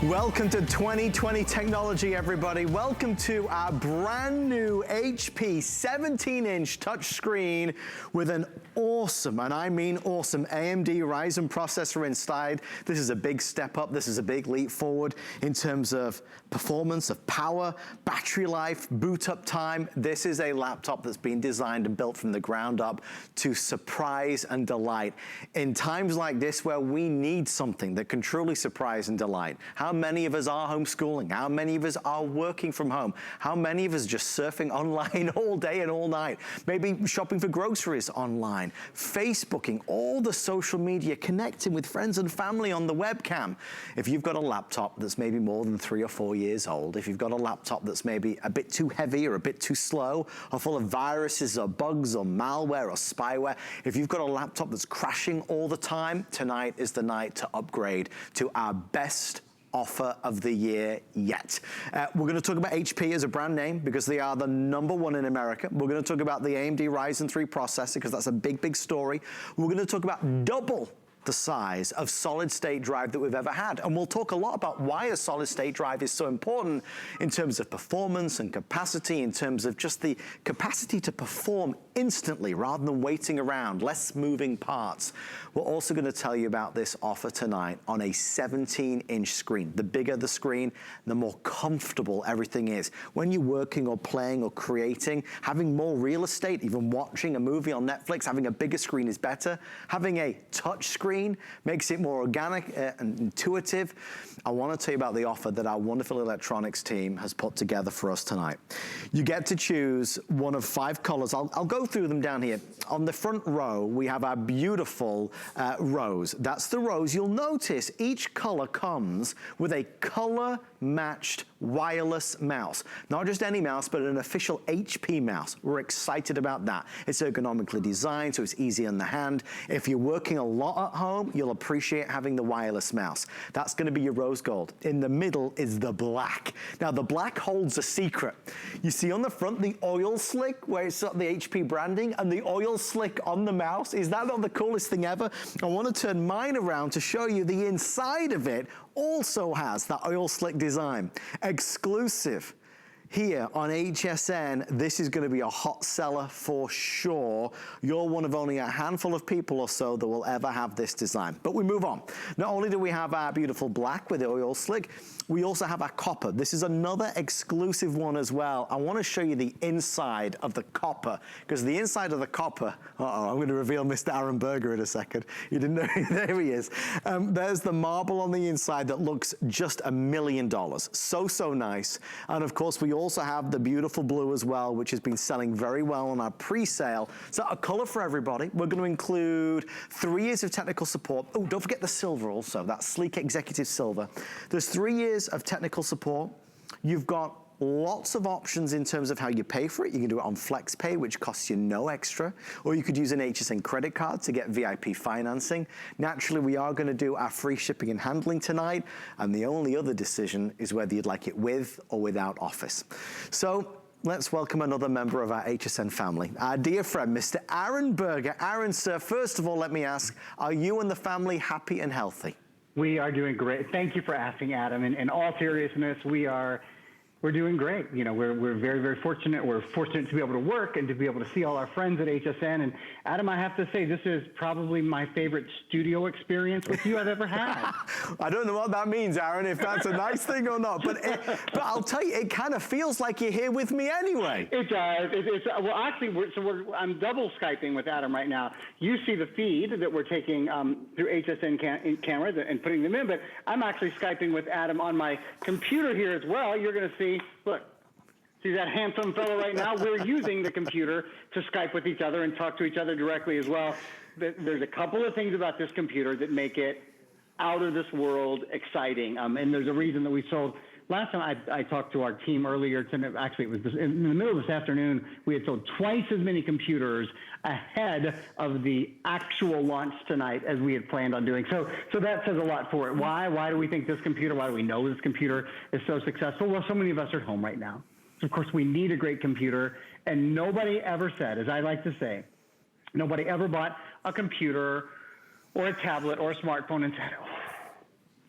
Welcome to 2020 Technology, everybody. Welcome to our brand new HP 17-inch touchscreen with an awesome, and I mean awesome, AMD Ryzen processor inside. This is a big step up. This is a big leap forward in terms of performance, of power, battery life, boot up time. This is a laptop that's been designed and built from the ground up to surprise and delight. In times like this where we need something that can truly surprise and delight, how many of us are homeschooling? How many of us are working from home? How many of us just surfing online all day and all night? Maybe shopping for groceries online, Facebooking, all the social media, connecting with friends and family on the webcam. If you've got a laptop that's maybe more than 3 or 4 years old, if you've got a laptop that's maybe a bit too heavy or a bit too slow, or full of viruses or bugs or malware or spyware, if you've got a laptop that's crashing all the time, tonight is the night to upgrade to our best offer of the year yet. We're going to talk about HP as a brand name because they are the #1 in America. We're going to talk about the AMD Ryzen 3 processor because that's a big, big story. We're going to talk about double the size of solid state drive that we've ever had. And we'll talk a lot about why a solid state drive is so important in terms of performance and capacity, in terms of just the capacity to perform instantly rather than waiting around, less moving parts. We're also going to tell you about this offer tonight on a 17-inch screen. The bigger the screen, the more comfortable everything is. When you're working or playing or creating, having more real estate, even watching a movie on Netflix, having a bigger screen is better. Having a touch screen makes it more organic and intuitive. I want to tell you about the offer that our wonderful electronics team has put together for us tonight. You get to choose one of 5 colors. I'll go through them down here. On the front row, we have our beautiful rose. That's the rose. You'll notice each color comes with a color matched wireless mouse. Not just any mouse, but an official HP mouse. We're excited about that. It's ergonomically designed, so it's easy on the hand. If you're working a lot at home, you'll appreciate having the wireless mouse. That's going to be your rose gold. In the middle is the black. Now, the black holds a secret. You see on the front, the oil slick, where it's got the HP branding, and the oil slick on the mouse. Is that not the coolest thing ever? I want to turn mine around to show you the inside of it also has that oil slick design. Exclusive here on HSN, this is going to be a hot seller for sure. You're one of only a handful of people or so that will ever have this design. But we move on. Not only do we have our beautiful black with the oil slick, we also have our copper. This is another exclusive one as well. I want to show you the inside of the copper, because the inside of the copper, I'm going to reveal Mr. Aaron Berger in a second. You didn't know, there he is. There's the marble on the inside that looks just $1 million. So nice. And of course, we also have the beautiful blue as well, which has been selling very well on our pre-sale. So a color for everybody. We're going to include 3 years of technical support. Oh, don't forget the silver also, that sleek executive silver. There's 3 years of technical support. You've got lots of options in terms of how you pay for it. You can do it on Flexpay, which costs you no extra, or you could use an HSN credit card to get VIP financing. Naturally, we are going to do our free shipping and handling tonight, and the only other decision is whether you'd like it with or without Office. So let's welcome another member of our HSN family, our dear friend, Mr. Aaron Berger. Aaron, sir, first of all, let me ask, are you and the family happy and healthy? We are doing great. Thank you for asking, Adam. In all seriousness, we're doing great. You know, we're very, very fortunate. We're fortunate to be able to work and to be able to see all our friends at HSN. And Adam, I have to say, this is probably my favorite studio experience with you I've ever had. I don't know what that means, Aaron, if that's a nice thing or not. But I'll tell you, it kind of feels like you're here with me anyway. It does. Well, actually, I'm double Skyping with Adam right now. You see the feed that we're taking through HSN cameras and putting them in, but I'm actually Skyping with Adam on my computer here as well. You're going to see. Look, see that handsome fellow right now? We're using the computer to Skype with each other and talk to each other directly as well. There's a couple of things about this computer that make it out of this world exciting. And there's a reason that we sold. Last time I talked to our team earlier, actually it was in the middle of this afternoon, we had sold twice as many computers ahead of the actual launch tonight as we had planned on doing. So that says a lot for it. Why do we think this computer, why do we know this computer is so successful? Well, so many of us are at home right now. So of course we need a great computer, and nobody ever said, as I like to say, nobody ever bought a computer or a tablet or a smartphone and said, oh,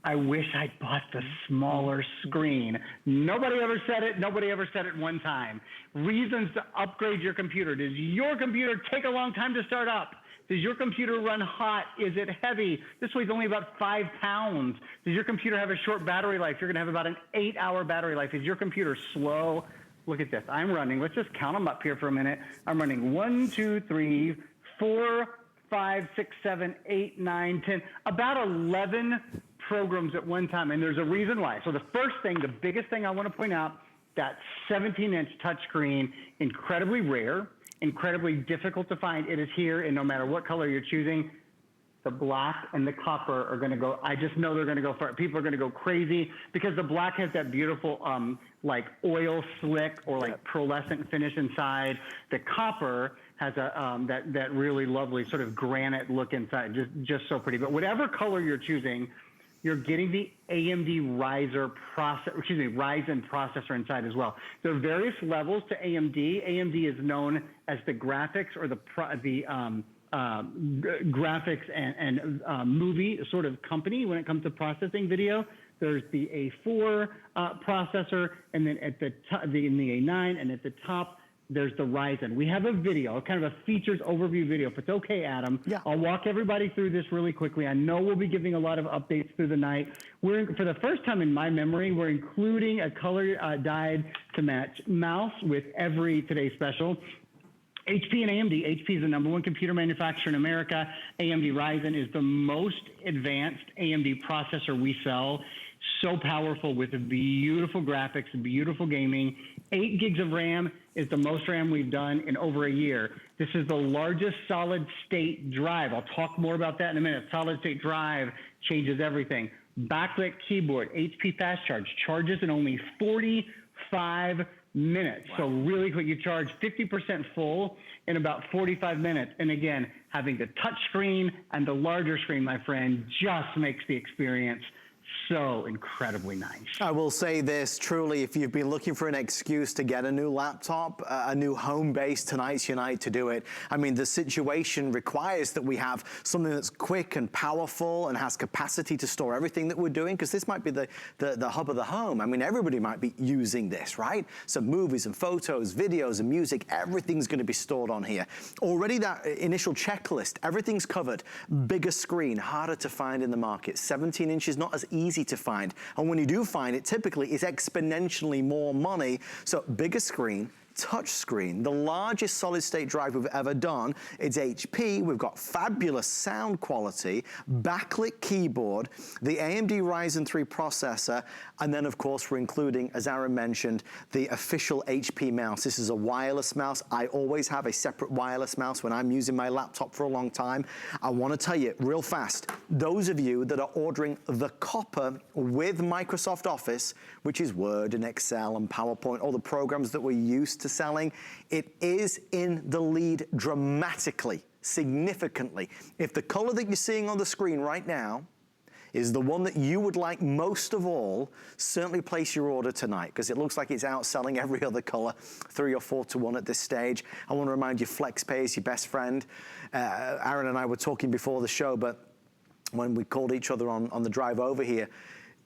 I wish I'd bought the smaller screen. Nobody ever said it. Nobody ever said it one time. Reasons to upgrade your computer. Does your computer take a long time to start up? Does your computer run hot? Is it heavy? This weighs only about 5 pounds. Does your computer have a short battery life? You're going to have about an 8-hour battery life. Is your computer slow? Look at this. I'm running. Let's just count them up here for a minute. I'm running 1, 2, 3, 4, 5, 6, 7, 8, 9, 10, about 11 programs at one time, and there's a reason why. So the first thing, the biggest thing I want to point out, that 17-inch touchscreen, incredibly rare, incredibly difficult to find. It is here, and no matter what color you're choosing, the black and the copper are going to go. I just know they're going to go for it. People are going to go crazy because the black has that beautiful, like oil slick or like pearlescent finish inside. The copper has a that really lovely sort of granite look inside. Just so pretty. But whatever color you're choosing, you're getting the AMD Ryzen processor inside as well. There are various levels to AMD. AMD is known as the graphics or the graphics and movie sort of company when it comes to processing video. There's the A4 processor, and then at the top, in the A9, and at the top, there's the Ryzen. We have a video, kind of a features overview video. If it's okay, Adam, I'll walk everybody through this really quickly. I know we'll be giving a lot of updates through the night. For the first time in my memory, we're including a color dyed to match mouse with every Today Special. HP and AMD. HP is the #1 computer manufacturer in America. AMD Ryzen is the most advanced AMD processor we sell. So powerful with beautiful graphics, beautiful gaming. 8 gigs of RAM is the most RAM we've done in over a year. This is the largest solid state drive. I'll talk more about that in a minute. Solid state drive changes everything. Backlit keyboard, HP Fast Charge, charges in only 45 minutes. Wow. So really quick, you charge 50% full in about 45 minutes. And again, having the touch screen and the larger screen, my friend, just makes the experience so incredibly nice. I will say this, truly, if you've been looking for an excuse to get a new laptop, a new home base, tonight's your night to do it. I mean, the situation requires that we have something that's quick and powerful and has capacity to store everything that we're doing, because this might be the hub of the home. I mean, everybody might be using this, right? So movies and photos, videos and music, everything's going to be stored on here. Already that initial checklist, everything's covered. Bigger screen, harder to find in the market. 17 inches, not as easy to find. And when you do find it, typically it's exponentially more money. So bigger screen, touch screen, the largest solid state drive we've ever done. It's HP. We've got fabulous sound quality, backlit keyboard, the AMD Ryzen 3 processor, and then of course we're including, as Aaron mentioned, the official HP mouse. This is a wireless mouse. I always have a separate wireless mouse when I'm using my laptop for a long time. I want to tell you real fast, those of you that are ordering the copper with Microsoft Office, which is Word and Excel and PowerPoint, all the programs that we're used to selling, it is in the lead dramatically, significantly. If the color that you're seeing on the screen right now is the one that you would like most of all, certainly place your order tonight, because it looks like it's outselling every other color, 3 or 4 to 1 at this stage. I want to remind you, Flexpay is your best friend. Aaron and I were talking before the show, but when we called each other on the drive over here,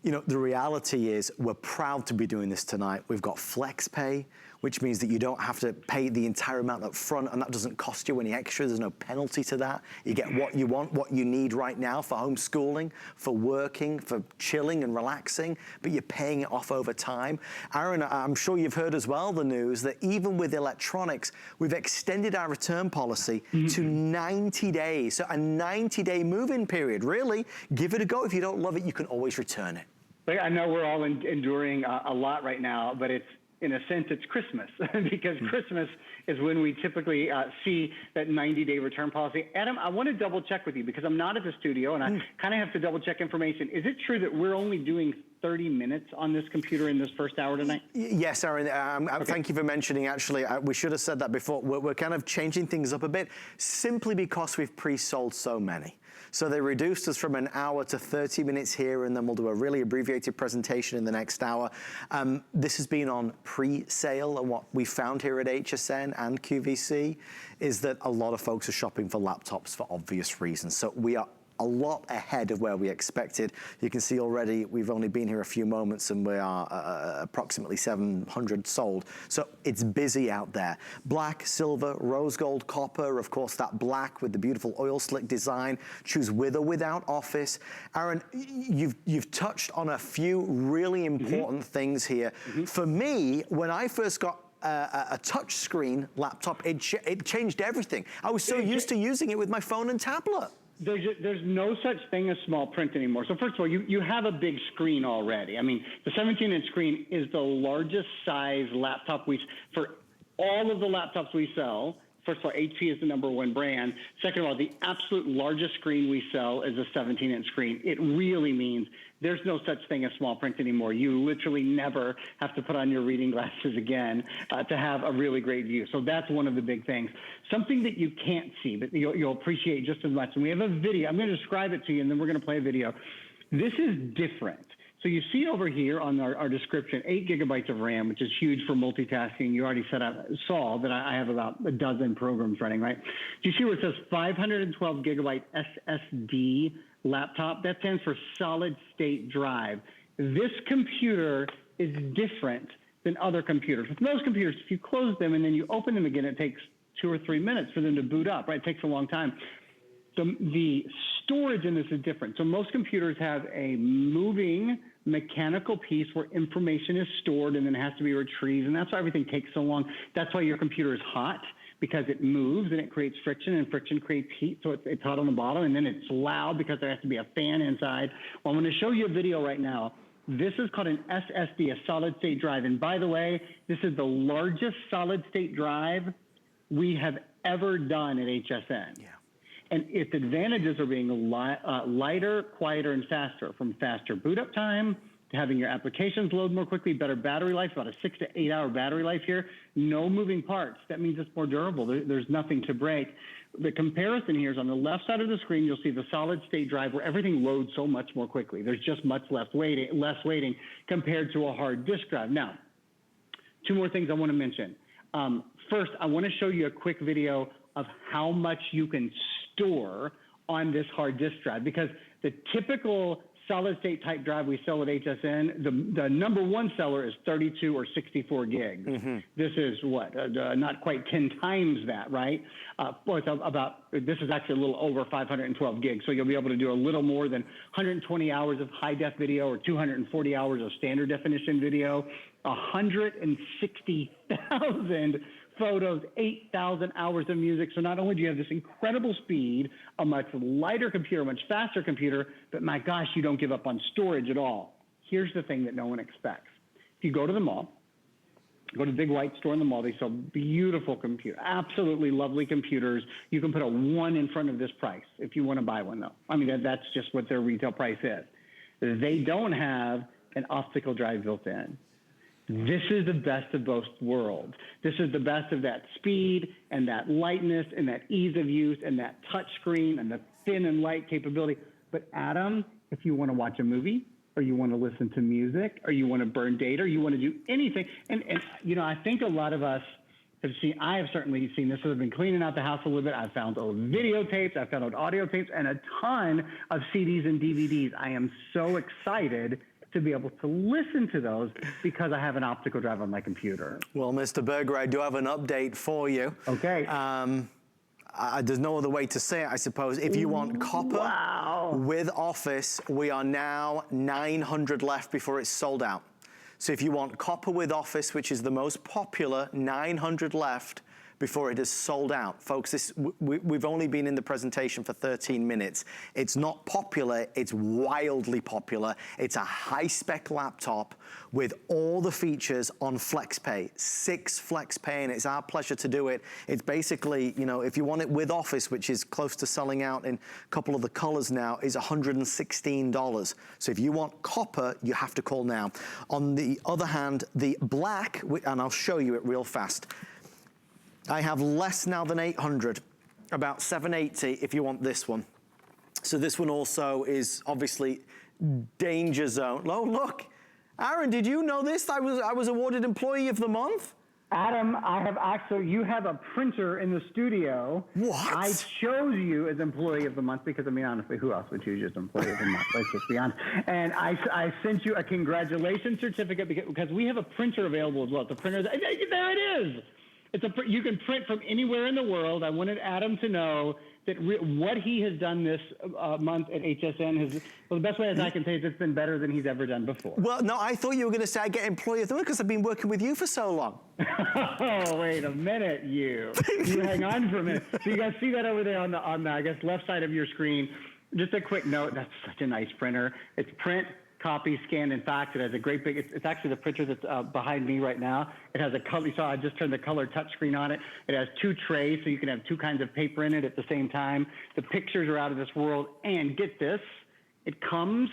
you know, the reality is we're proud to be doing this tonight. We've got Flexpay, which means that you don't have to pay the entire amount up front, and that doesn't cost you any extra. There's no penalty to that. You get what you want, what you need right now for homeschooling, for working, for chilling and relaxing, but you're paying it off over time. Aaron, I'm sure you've heard as well the news that even with electronics, we've extended our return policy to 90 days. So a 90-day move-in period. Really, give it a go. If you don't love it, you can always return it. I know we're all enduring a lot right now, but it's, in a sense, it's Christmas because Christmas is when we typically see that 90-day return policy. Adam, I want to double check with you because I'm not at the studio and I kind of have to double check information. Is it true that we're only doing 30 minutes on this computer in this first hour tonight? Yes, Aaron. Okay. Thank you for mentioning, actually. We should have said that before. We're kind of changing things up a bit simply because we've pre-sold so many. So they reduced us from an hour to 30 minutes here, and then we'll do a really abbreviated presentation in the next hour. This has been on pre-sale, and what we found here at HSN and QVC is that a lot of folks are shopping for laptops for obvious reasons. So we are a lot ahead of where we expected. You can see already we've only been here a few moments and we are approximately 700 sold. So it's busy out there. Black, silver, rose gold, copper, of course that black with the beautiful oil slick design. Choose with or without office. Aaron, you've touched on a few really important things here. For me, when I first got a touch screen laptop, it changed everything. I was so used to using it with my phone and tablet. There's no such thing as small print anymore. So first of all, you have a big screen already. I mean, the 17-inch screen is the largest size laptop for all of the laptops we sell. First of all, HP is the #1 brand. Second of all, the absolute largest screen we sell is a 17-inch screen. It really means there's no such thing as small print anymore. You literally never have to put on your reading glasses again to have a really great view. So that's one of the big things. Something that you can't see, but you'll appreciate just as much. And we have a video. I'm going to describe it to you, and then we're going to play a video. This is different. So you see over here on our description, 8 gigabytes of RAM, which is huge for multitasking. You already saw that I have about a dozen programs running, right? Do you see where it says 512 gigabyte SSD laptop? That stands for solid state drive. This computer is different than other computers. With most computers, if you close them and then you open them again, it takes 2 or 3 minutes for them to boot up, right? It takes a long time. The storage in this is different. So most computers have a moving mechanical piece where information is stored and then has to be retrieved, and that's why everything takes so long. That's why your computer is hot, because it moves and it creates friction, and friction creates heat, so it's hot on the bottom, and then it's loud because there has to be a fan inside. Well, I'm going to show you a video right now. This is called an SSD, a solid state drive, and by the way, this is the largest solid state drive we have ever done at HSN. Yeah. And its advantages are being lighter, quieter, and faster, from faster boot up time to having your applications load more quickly, better battery life, about a 6 to 8 hour battery life here, no moving parts. That means it's more durable. There's nothing to break. The comparison here is on the left side of the screen, you'll see the solid state drive where everything loads so much more quickly. There's just much less waiting compared to a hard disk drive. Now, 2 more things I want to mention. First, I want to show you a quick video of how much you can store on this hard disk drive, because the typical solid state type drive we sell at HSN, the #1 seller is 32 or 64 gigs. This is what, not quite 10 times that, right? Well, this is actually a little over 512 gigs. So you'll be able to do a little more than 120 hours of high def video or 240 hours of standard definition video, 160,000 photos, 8,000 hours of music. So not only do you have this incredible speed, a much lighter computer, much faster computer, but my gosh, you don't give up on storage at all. Here's the thing that no one expects. If you go to the mall, go to the big white store in the mall, they sell beautiful computers, absolutely lovely computers. You can put a 1 in front of this price if you want to buy one, though. I mean, that's just what their retail price is. They don't have an optical drive built in. This is the best of both worlds. This is the best of that speed and that lightness and that ease of use and that touch screen and the thin and light capability. But Adam, if you want to watch a movie, or you want to listen to music, or you want to burn data, or you want to do anything, and you know, I think a lot of us have seen, I have certainly seen this, so I've been cleaning out the house a little bit. I've found old videotapes, I've found old audio tapes, and a ton of CDs and DVDs. I am so excited to be able to listen to those because I have an optical drive on my computer. Well, Mr. Berger, I do have an update for you. Okay. There's no other way to say it, I suppose. If you want copper with Office, we are now 900 left before it's sold out. So if you want copper with Office, which is the most popular, 900 left before it is sold out. Folks, we've only been in the presentation for 13 minutes. It's not popular, it's wildly popular. It's a high-spec laptop with all the features on Flexpay, 6 Flexpay, and it's our pleasure to do it. It's basically, you know, if you want it with Office, which is close to selling out in a couple of the colors now, is $116. So if you want copper, you have to call now. On the other hand, the black, and I'll show you it real fast, I have less now than 800, about 780 if you want this one. So this one also is obviously danger zone. Oh, look, Aaron, did you know this? I was awarded Employee of the Month. Adam, you have a printer in the studio. What? I chose you as Employee of the Month because, I mean, honestly, who else would choose you as Employee of the Month? Let's just be honest. And I sent you a congratulations certificate because we have a printer available as well. The printer, there it is. You can print from anywhere in the world. I wanted Adam to know that what he has done this month at HSN the best way as I can say is it's been better than he's ever done before. Well, no, I thought you were going to say I get Employee of the Month because I've been working with you for so long. Oh, wait a minute, you hang on for a minute. So you guys see that over there on the I guess left side of your screen. Just a quick note, that's such a nice printer. It's print, copy, scan. In fact, it has a great big, it's actually the printer that's behind me right now. It has a color, you saw I just turned the color touchscreen on it. It has 2 trays, so you can have 2 kinds of paper in it at the same time. The pictures are out of this world. And get this, it comes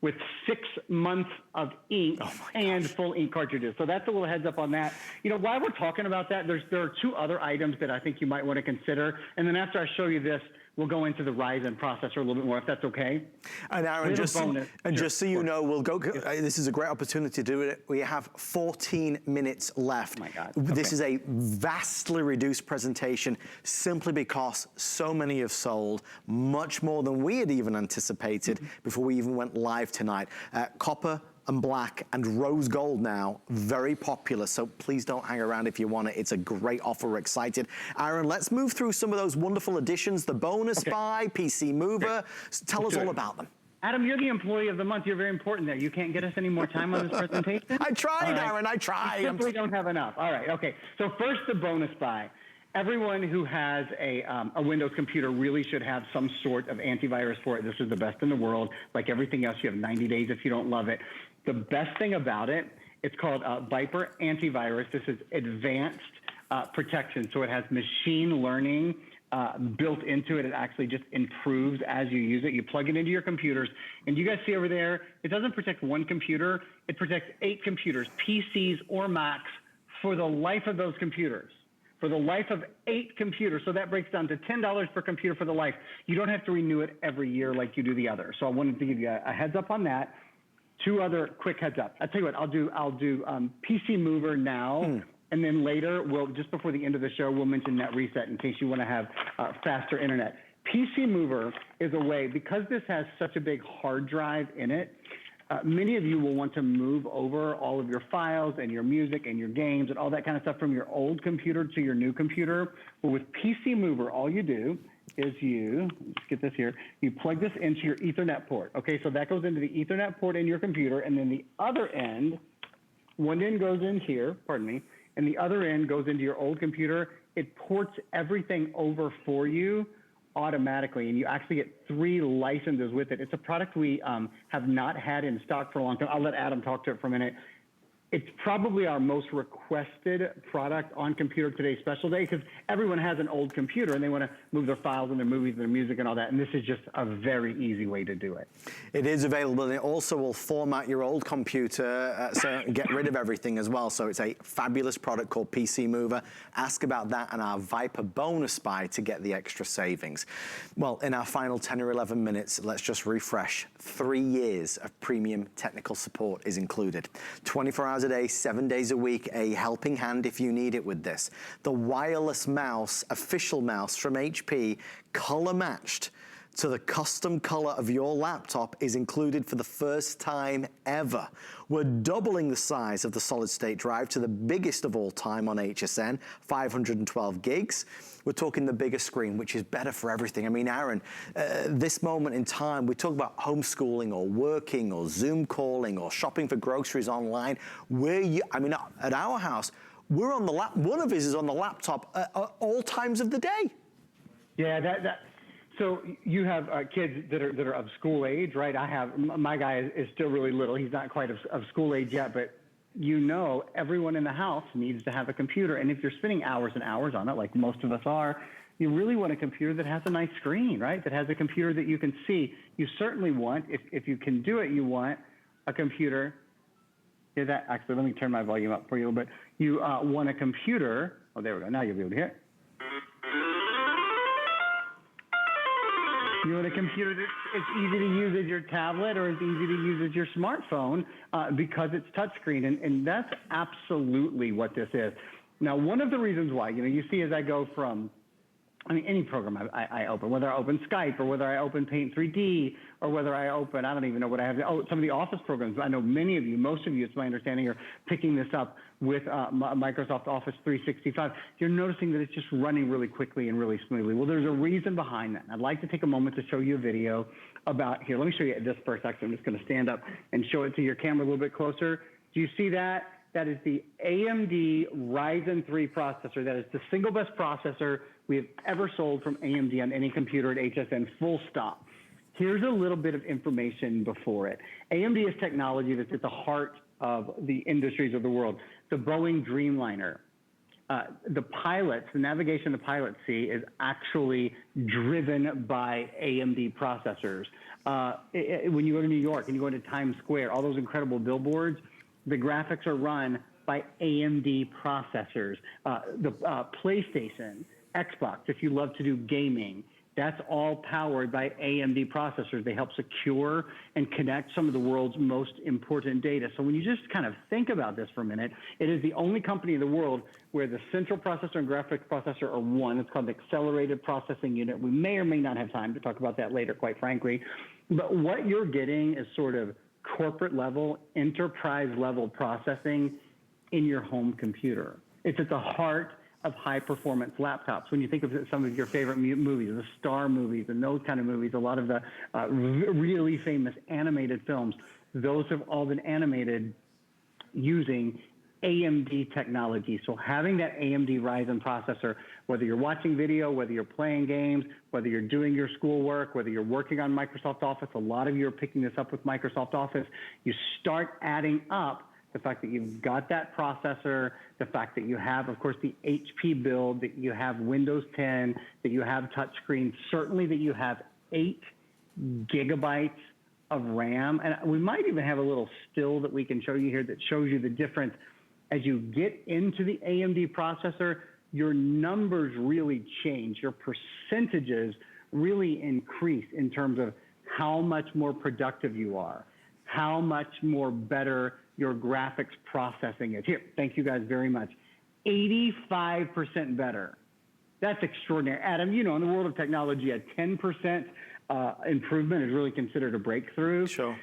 with 6 months of ink and full ink cartridges. So that's a little heads up on that. You know, while we're talking about that, there are 2 other items that I think you might want to consider. And then after I show you this, we'll go into the Ryzen processor a little bit more, if that's okay. And Aaron, just so you know, we'll go. This is a great opportunity to do it. We have 14 minutes left. Oh my God. This is a vastly reduced presentation simply because so many have sold, much more than we had even anticipated before we even went live tonight. Copper and black and rose gold now, very popular, so please don't hang around if you want it. It's a great offer. We're excited. Aaron, let's move through some of those wonderful additions, the bonus buy, Pcmover. Tell us all about them. Adam, you're the Employee of the Month. You're very important there. You can't get us any more time on this presentation? I tried, Aaron, I tried. You simply don't have enough. All right, okay. So first, the bonus buy. Everyone who has a Windows computer really should have some sort of antivirus for it. This is the best in the world. Like everything else, you have 90 days if you don't love it. The best thing about it, it's called Vipre Antivirus. This is advanced protection. So it has machine learning built into it. It actually just improves as you use it. You plug it into your computers. And you guys see over there, it doesn't protect one computer. It protects 8 computers, PCs or Macs, for the life of those computers. For the life of 8 computers. So that breaks down to $10 per computer for the life. You don't have to renew it every year like you do the other. So I wanted to give you a heads up on that. 2 other quick heads up. I'll tell you what, I'll do Pcmover now, and then later, just before the end of the show, we'll mention Net Reset in case you want to have faster internet. Pcmover is a way, because this has such a big hard drive in it, many of you will want to move over all of your files and your music and your games and all that kind of stuff from your old computer to your new computer. Well, with Pcmover, all you do is let's get this here, you plug this into your Ethernet port. Okay, so that goes into the Ethernet port in your computer, and then the other end, one end goes in here, pardon me, and the other end goes into your old computer. It ports everything over for you automatically, and you actually get 3 licenses with it. It's a product we have not had in stock for a long time. I'll let Adam talk to it for a minute. It's probably our most requested product on Computer Today's Special Day because everyone has an old computer and they want to move their files and their movies and their music and all that. And this is just a very easy way to do it. It is available, and it also will format your old computer, so get rid of everything as well. So it's a fabulous product called Pcmover. Ask about that and our Vipre bonus buy to get the extra savings. Well, in our final 10 or 11 minutes, let's just refresh. 3 years of premium technical support is included. 24 hours a day, 7 days a week, a helping hand if you need it with this. The wireless mouse, official mouse from HP, color matched to the custom color of your laptop, is included for the first time ever. We're doubling the size of the solid state drive to the biggest of all time on HSN, 512 gigs. We're talking the bigger screen, which is better for everything. I mean, Aaron, this moment in time, we talk about homeschooling or working or Zoom calling or shopping for groceries online. At our house, we're on the one of us is on the laptop at all times of the day. Yeah, so you have kids that are of school age, right? My guy is still really little. He's not quite of school age yet, but everyone in the house needs to have a computer. And if you're spending hours and hours on it, like most of us are, you really want a computer that has a nice screen, right? That has a computer that you can see. You certainly want, if you can do it, you want a computer. Actually, let me turn my volume up for you a little bit. You want a computer. Oh, there we go. Now you'll be able to hear it. You want a computer that it's easy to use as your tablet or it's easy to use as your smartphone because it's touchscreen, and that's absolutely what this is. Now, one of the reasons why, you see as I go from, any program I open, whether I open Skype or whether I open Paint 3D or whether I open, I don't even know what I have. Some of the Office programs. I know many of you, most of you, it's my understanding, are picking this up with Microsoft Office 365. You're noticing that it's just running really quickly and really smoothly. Well, there's a reason behind that. I'd like to take a moment to show you a video about, here, let me show you this first. Actually, I'm just going to stand up and show it to your camera a little bit closer. Do you see that? That is the AMD Ryzen 3 processor. That is the single best processor we have ever sold from AMD on any computer at HSN, full stop. Here's a little bit of information before it. AMD is technology that's at the heart of the industries of the world. The Boeing Dreamliner, the pilots, the navigation the pilots see is actually driven by AMD processors. When you go to New York and you go into Times Square, all those incredible billboards, the graphics are run by AMD processors. The PlayStation, Xbox, if you love to do gaming, that's all powered by AMD processors. They help secure and connect some of the world's most important data. So when you just kind of think about this for a minute, it is the only company in the world where the central processor and graphics processor are one. It's called the Accelerated Processing Unit. We may or may not have time to talk about that later, quite frankly. But what you're getting is sort of corporate level, enterprise level processing in your home computer. It's at the heart of high performance laptops. When you think of some of your favorite movies, the Star movies and those kind of movies, a lot of the really famous animated films, those have all been animated using AMD technology. So having that AMD Ryzen processor, whether you're watching video, whether you're playing games, whether you're doing your schoolwork, whether you're working on Microsoft Office, a lot of you are picking this up with Microsoft Office, you start adding up the fact that you've got that processor, the fact that you have, of course, the HP build, that you have Windows 10, that you have touchscreen, certainly that you have 8 gigabytes of RAM. And we might even have a little still that we can show you here that shows you the difference. As you get into the AMD processor, your numbers really change. Your percentages really increase in terms of how much more productive you are, how much more better your graphics processing is. Here, thank you guys very much. 85% better. That's extraordinary. Adam, in the world of technology, a 10% improvement is really considered a breakthrough. Sure.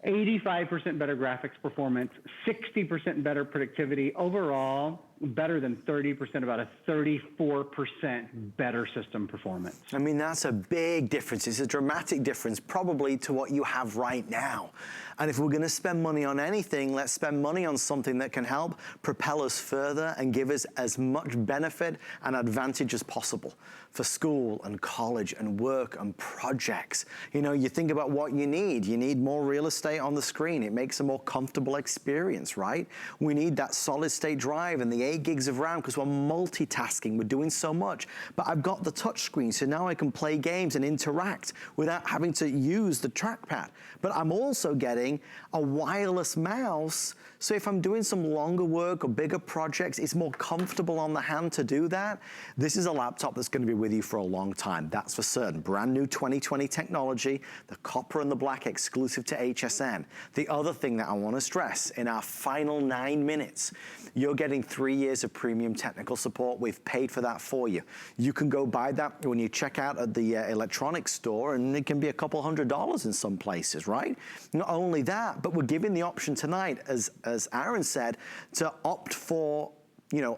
85% better graphics performance, 60% better productivity. Overall, better than 30%, about a 34% better system performance. I mean, that's a big difference. It's a dramatic difference, probably to what you have right now. And if we're gonna spend money on anything, let's spend money on something that can help propel us further and give us as much benefit and advantage as possible for school and college and work and projects. You think about what you need. You need more real estate on the screen. It makes a more comfortable experience, right? We need that solid state drive and the 8 gigs of RAM because we're multitasking, we're doing so much. But I've got the touch screen, so now I can play games and interact without having to use the trackpad. But I'm also getting a wireless mouse, so if I'm doing some longer work or bigger projects, it's more comfortable on the hand to do that. This is a laptop that's gonna be with you for a long time, that's for certain. Brand new 2020 technology, the copper and the black exclusive to HSN. The other thing that I wanna stress, in our final 9 minutes, you're getting 3 years of premium technical support. We've paid for that for you. You can go buy that when you check out at the electronics store, and it can be a couple $100 in some places, right? Not only that, but we're giving the option tonight, as Aaron said, to opt for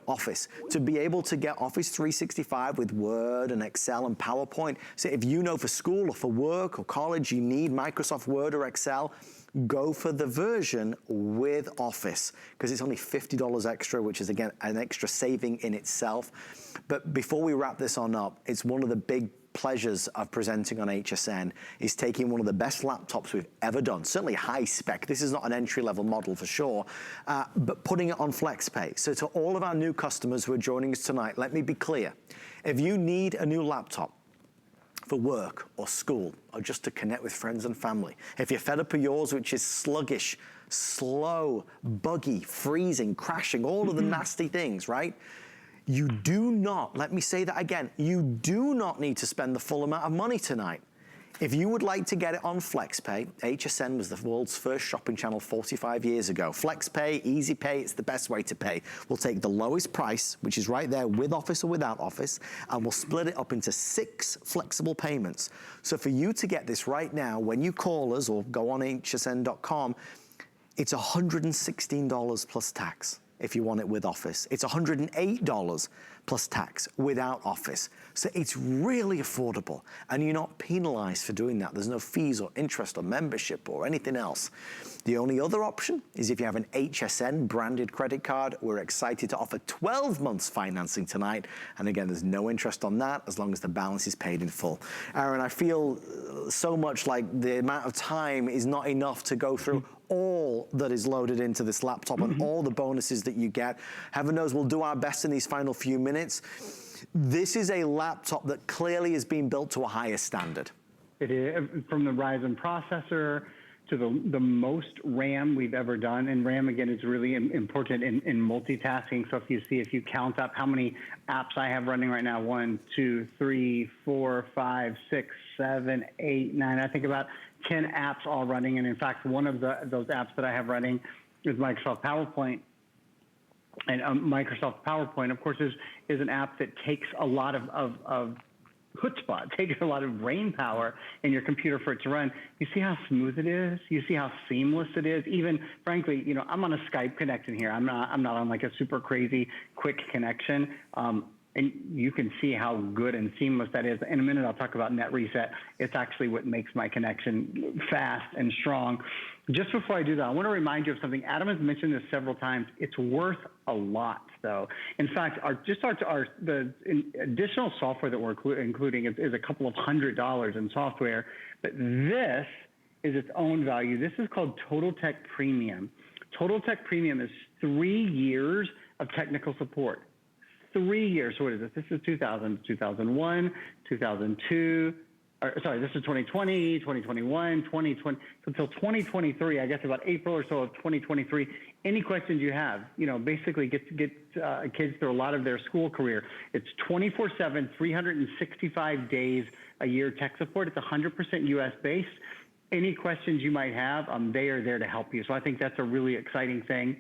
Office, to be able to get Office 365 with Word and Excel and PowerPoint. So if for school or for work or college, you need Microsoft Word or Excel, go for the version with Office, because it's only $50 extra, which is, again, an extra saving in itself. But before we wrap this on up, it's one of the big pleasures of presenting on HSN is taking one of the best laptops we've ever done, certainly high spec. This is not an entry-level model for sure, but putting it on FlexPay. So to all of our new customers who are joining us tonight, let me be clear. If you need a new laptop for work or school or just to connect with friends and family, if you're fed up of yours, which is sluggish, slow, buggy, freezing, crashing, all of the nasty things, right? You do not, let me say that again, you do not need to spend the full amount of money tonight. If you would like to get it on Flexpay, HSN was the world's first shopping channel 45 years ago. Flexpay, easy pay, it's the best way to pay. We'll take the lowest price, which is right there with Office or without Office, and we'll split it up into 6 flexible payments. So for you to get this right now, when you call us or go on hsn.com, it's $116 plus tax if you want it with Office. It's $108 plus tax without Office. So it's really affordable, and you're not penalized for doing that. There's no fees or interest or membership or anything else. The only other option is if you have an HSN branded credit card. We're excited to offer 12 months financing tonight. And again, there's no interest on that as long as the balance is paid in full. Aaron, I feel so much like the amount of time is not enough to go through all that is loaded into this laptop and all the bonuses that you get. Heaven knows we'll do our best in these final few minutes. This is a laptop that clearly is being built to a higher standard. It is, from the Ryzen processor to the most RAM we've ever done. And RAM, again, is really important in multitasking. So if you count up how many apps I have running right now, 1, 2, 3, 4, 5, 6, 7, 8, 9, I think about 10 apps all running. And in fact, one of those apps that I have running is Microsoft PowerPoint. And Microsoft PowerPoint, of course, is an app that takes a lot of chutzpah, takes a lot of brain power in your computer for it to run. You see how smooth it is? You see how seamless it is? Even, frankly, you know, I'm on a Skype connection here. I'm not on like a super crazy quick connection. And you can see how good and seamless that is. In a minute, I'll talk about Net Reset. It's actually what makes my connection fast and strong. Just before I do that, I want to remind you of something. Adam has mentioned this several times. It's worth a lot, though. In fact, the additional software that we're including is a couple of $100s in software. But this is its own value. This is called Total Tech Premium. Total Tech Premium is 3 years of technical support. 3 years. So what is this? This is 2000, 2001, 2002. Sorry, this is 2020, 2021, 2020, until 2023, I guess about April or so of 2023. Any questions you have, you know, basically get kids through a lot of their school career. It's 24/7, 365 days a year tech support. It's 100% US based. Any questions you might have, they are there to help you. So I think that's a really exciting thing.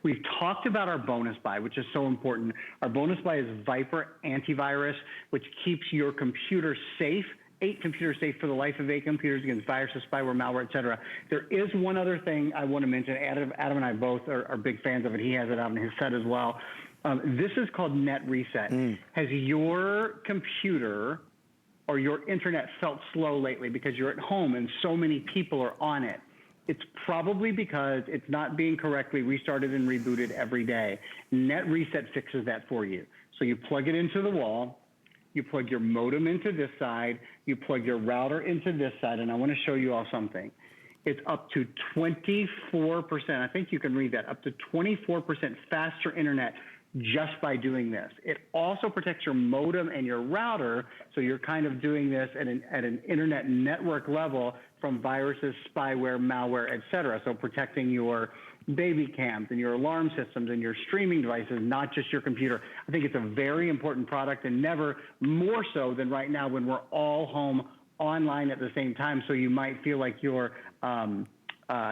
We've talked about our bonus buy, which is so important. Our bonus buy is Vipre Antivirus, which keeps your computer safe, 8 computers safe for the life of 8 computers against viruses, spyware, malware, et cetera. There is one other thing I want to mention. Adam and I both are big fans of it. He has it on his set as well. This is called Net Reset. Has your computer or your internet felt slow lately because you're at home and so many people are on it? It's probably because it's not being correctly restarted and rebooted every day. Net Reset fixes that for you. So you plug it into the wall, you plug your modem into this side, you plug your router into this side, and I want to show you all something. It's up to 24%, I think you can read that, up to 24% faster internet just by doing this. It also protects your modem and your router, so you're kind of doing this at an internet network level from viruses, spyware, malware, et cetera. So protecting your baby cams and your alarm systems and your streaming devices, not just your computer. I think it's a very important product, and never more so than right now when we're all home online at the same time. So you might feel like your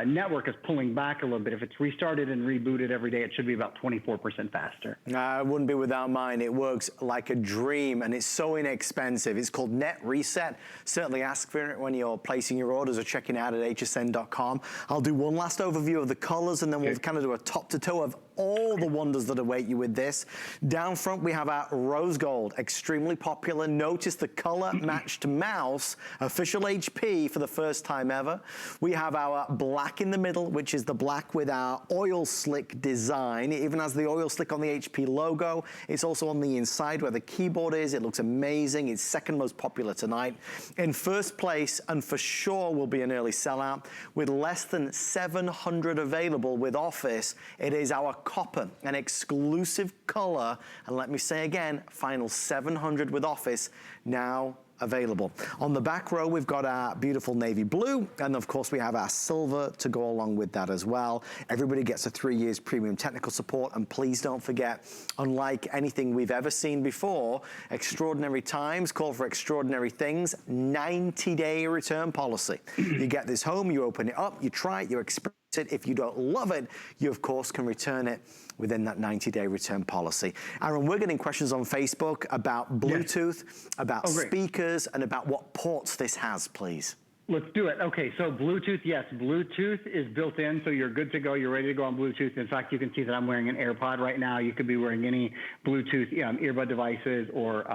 network is pulling back a little bit. If it's restarted and rebooted every day, it should be about 24% faster. I wouldn't be without mine. It works like a dream, and it's so inexpensive. It's called Net Reset. Certainly ask for it when you're placing your orders or checking out at hsn.com. I'll do one last overview of the colors, and then we'll kind of do a top to toe of all the wonders that await you with this. Down front, we have our rose gold, extremely popular. Notice the color matched mouse, official HP for the first time ever. We have our black in the middle, which is the black with our oil slick design. It even has the oil slick on the HP logo. It's also on the inside where the keyboard is. It looks amazing. It's second most popular tonight. In first place, and for sure will be an early sellout, with less than 700 available with Office, it is our copper, an exclusive color. And let me say again, final 700 with Office, now available. On the back row, we've got our beautiful navy blue, and of course we have our silver to go along with that as well. Everybody gets a 3 years premium technical support, and please don't forget, unlike anything we've ever seen before, extraordinary times call for extraordinary things. 90-day return policy. You get this home, you open it up, you try it, you experience it. If you don't love it, you of course can return it within that 90-day return policy. Aaron, we're getting questions on Facebook about Bluetooth, about speakers, and about what ports this has, please. Let's do it. Okay, so Bluetooth, yes, Bluetooth is built in, so you're good to go. You're ready to go on Bluetooth. In fact, you can see that I'm wearing an AirPod right now. You could be wearing any Bluetooth earbud devices or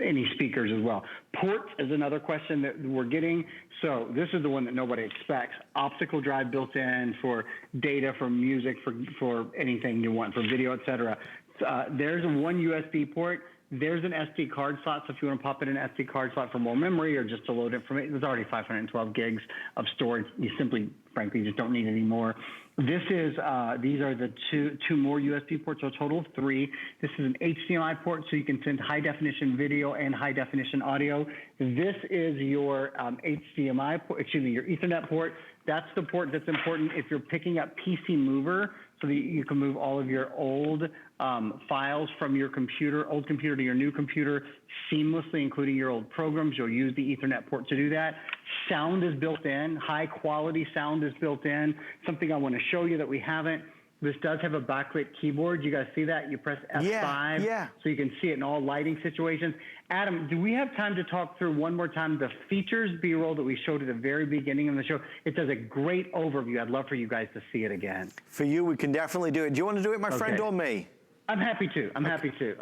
any speakers as well. Ports is another question that we're getting. So this is the one that nobody expects. Optical drive built in for data, for music, for anything you want, for video, etc. There's one USB port. There's an SD card slot, so if you want to pop in an SD card slot for more memory or just to load information, there's already 512 gigs of storage. You simply, frankly, just don't need any more. This is, these are the two more USB ports, so a total of 3. This is an HDMI port, so you can send high-definition video and high-definition audio. This is your HDMI port, excuse me, your Ethernet port. That's the port that's important if you're picking up Pcmover, so that you can move all of your old files from your old computer to your new computer seamlessly, including your old programs. You'll use the Ethernet port to do that. Sound is built in. High quality sound is built in. Something I want to show you that we haven't. This does have a backlit keyboard. You guys see that? You press F5 so you can see it in all lighting situations. Adam, do we have time to talk through one more time the features B-roll that we showed at the very beginning of the show? It does a great overview. I'd love for you guys to see it again. For you, we can definitely do it. Do you want to do it, my friend, or me? I'm happy to. I'm happy to.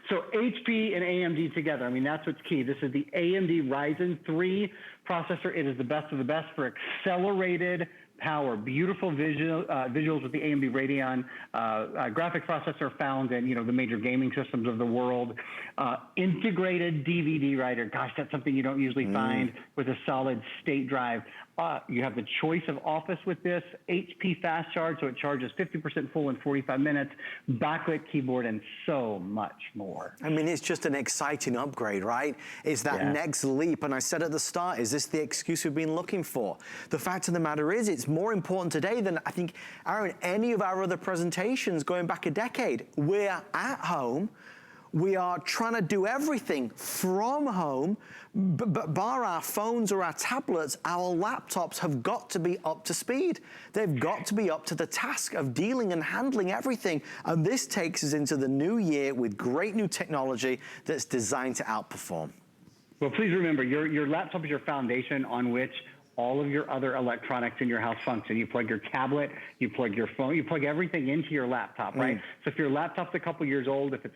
So HP and AMD together, I mean, that's what's key. This is the AMD Ryzen 3 processor. It is the best of the best for accelerated power. Beautiful visuals with the AMD Radeon graphic processor found in, the major gaming systems of the world. Integrated DVD writer. Gosh, that's something you don't usually find with a solid state drive. You have the choice of office with this. HP fast charge, so it charges 50% full in 45 minutes. Backlit keyboard, and so much more. I mean, it's just an exciting upgrade, right? It's that next leap. And I said at the start, is this the excuse we've been looking for? The fact of the matter is, it's more important today than I think, Aaron, any of our other presentations going back a decade. We're at home. We are trying to do everything from home, but bar our phones or our tablets, our laptops have got to be up to speed. They've got to be up to the task of dealing and handling everything. And this takes us into the new year with great new technology that's designed to outperform. Well, please remember, your laptop is your foundation on which all of your other electronics in your house function. You plug your tablet, you plug your phone, you plug everything into your laptop, right? So if your laptop's a couple years old, if it's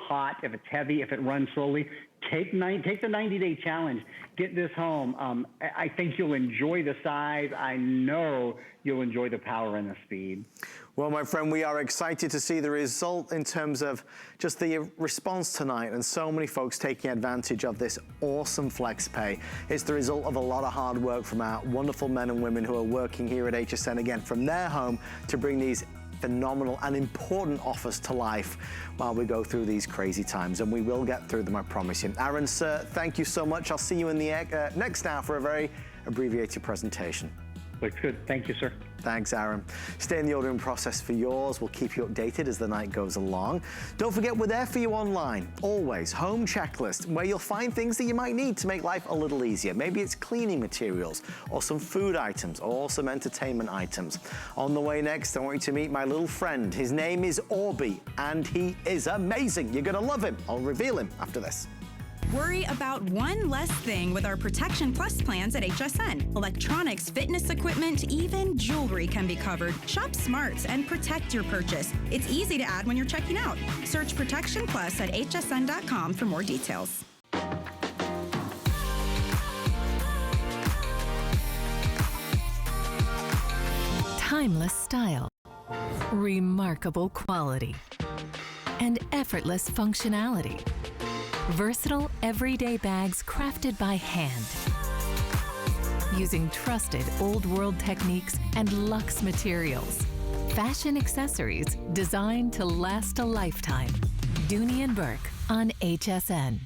hot, if it's heavy, if it runs slowly, take the 90-day challenge. Get this home. I think you'll enjoy the size. I know you'll enjoy the power and the speed. Well, my friend, we are excited to see the result in terms of just the response tonight, and so many folks taking advantage of this awesome Flexpay. It's the result of a lot of hard work from our wonderful men and women who are working here at HSN, again, from their home to bring these phenomenal and important offers to life while we go through these crazy times, and we will get through them, I promise you. Aaron, sir, thank you so much. I'll see you in the next hour for a very abbreviated presentation. Looks good. Thank you, sir. Thanks, Aaron. Stay in the ordering process for yours. We'll keep you updated as the night goes along. Don't forget, we're there for you online. Always. Home checklist, where you'll find things that you might need to make life a little easier. Maybe it's cleaning materials, or some food items, or some entertainment items. On the way next, I want you to meet my little friend. His name is Orby, and he is amazing. You're gonna love him. I'll reveal him after this. Worry about one less thing with our Protection Plus plans at HSN. Electronics, fitness equipment, even jewelry can be covered. Shop smart and protect your purchase. It's easy to add when you're checking out. Search Protection Plus at hsn.com for more details. Timeless style, remarkable quality, and effortless functionality. Versatile, everyday bags crafted by hand. Using trusted old world techniques and luxe materials. Fashion accessories designed to last a lifetime. Dooney & Burke on HSN.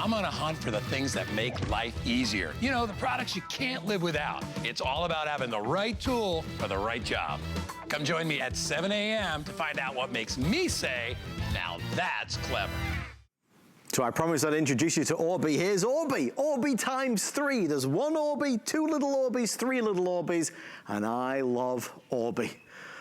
I'm on a hunt for the things that make life easier. You know, the products you can't live without. It's all about having the right tool for the right job. Come join me at 7 a.m. to find out what makes me say, now that's clever. So I promised I'd introduce you to Orbi. Here's Orbi. Orbi times 3. There's 1 Orbi, 2 little Orbis, 3 little Orbis, and I love Orbi.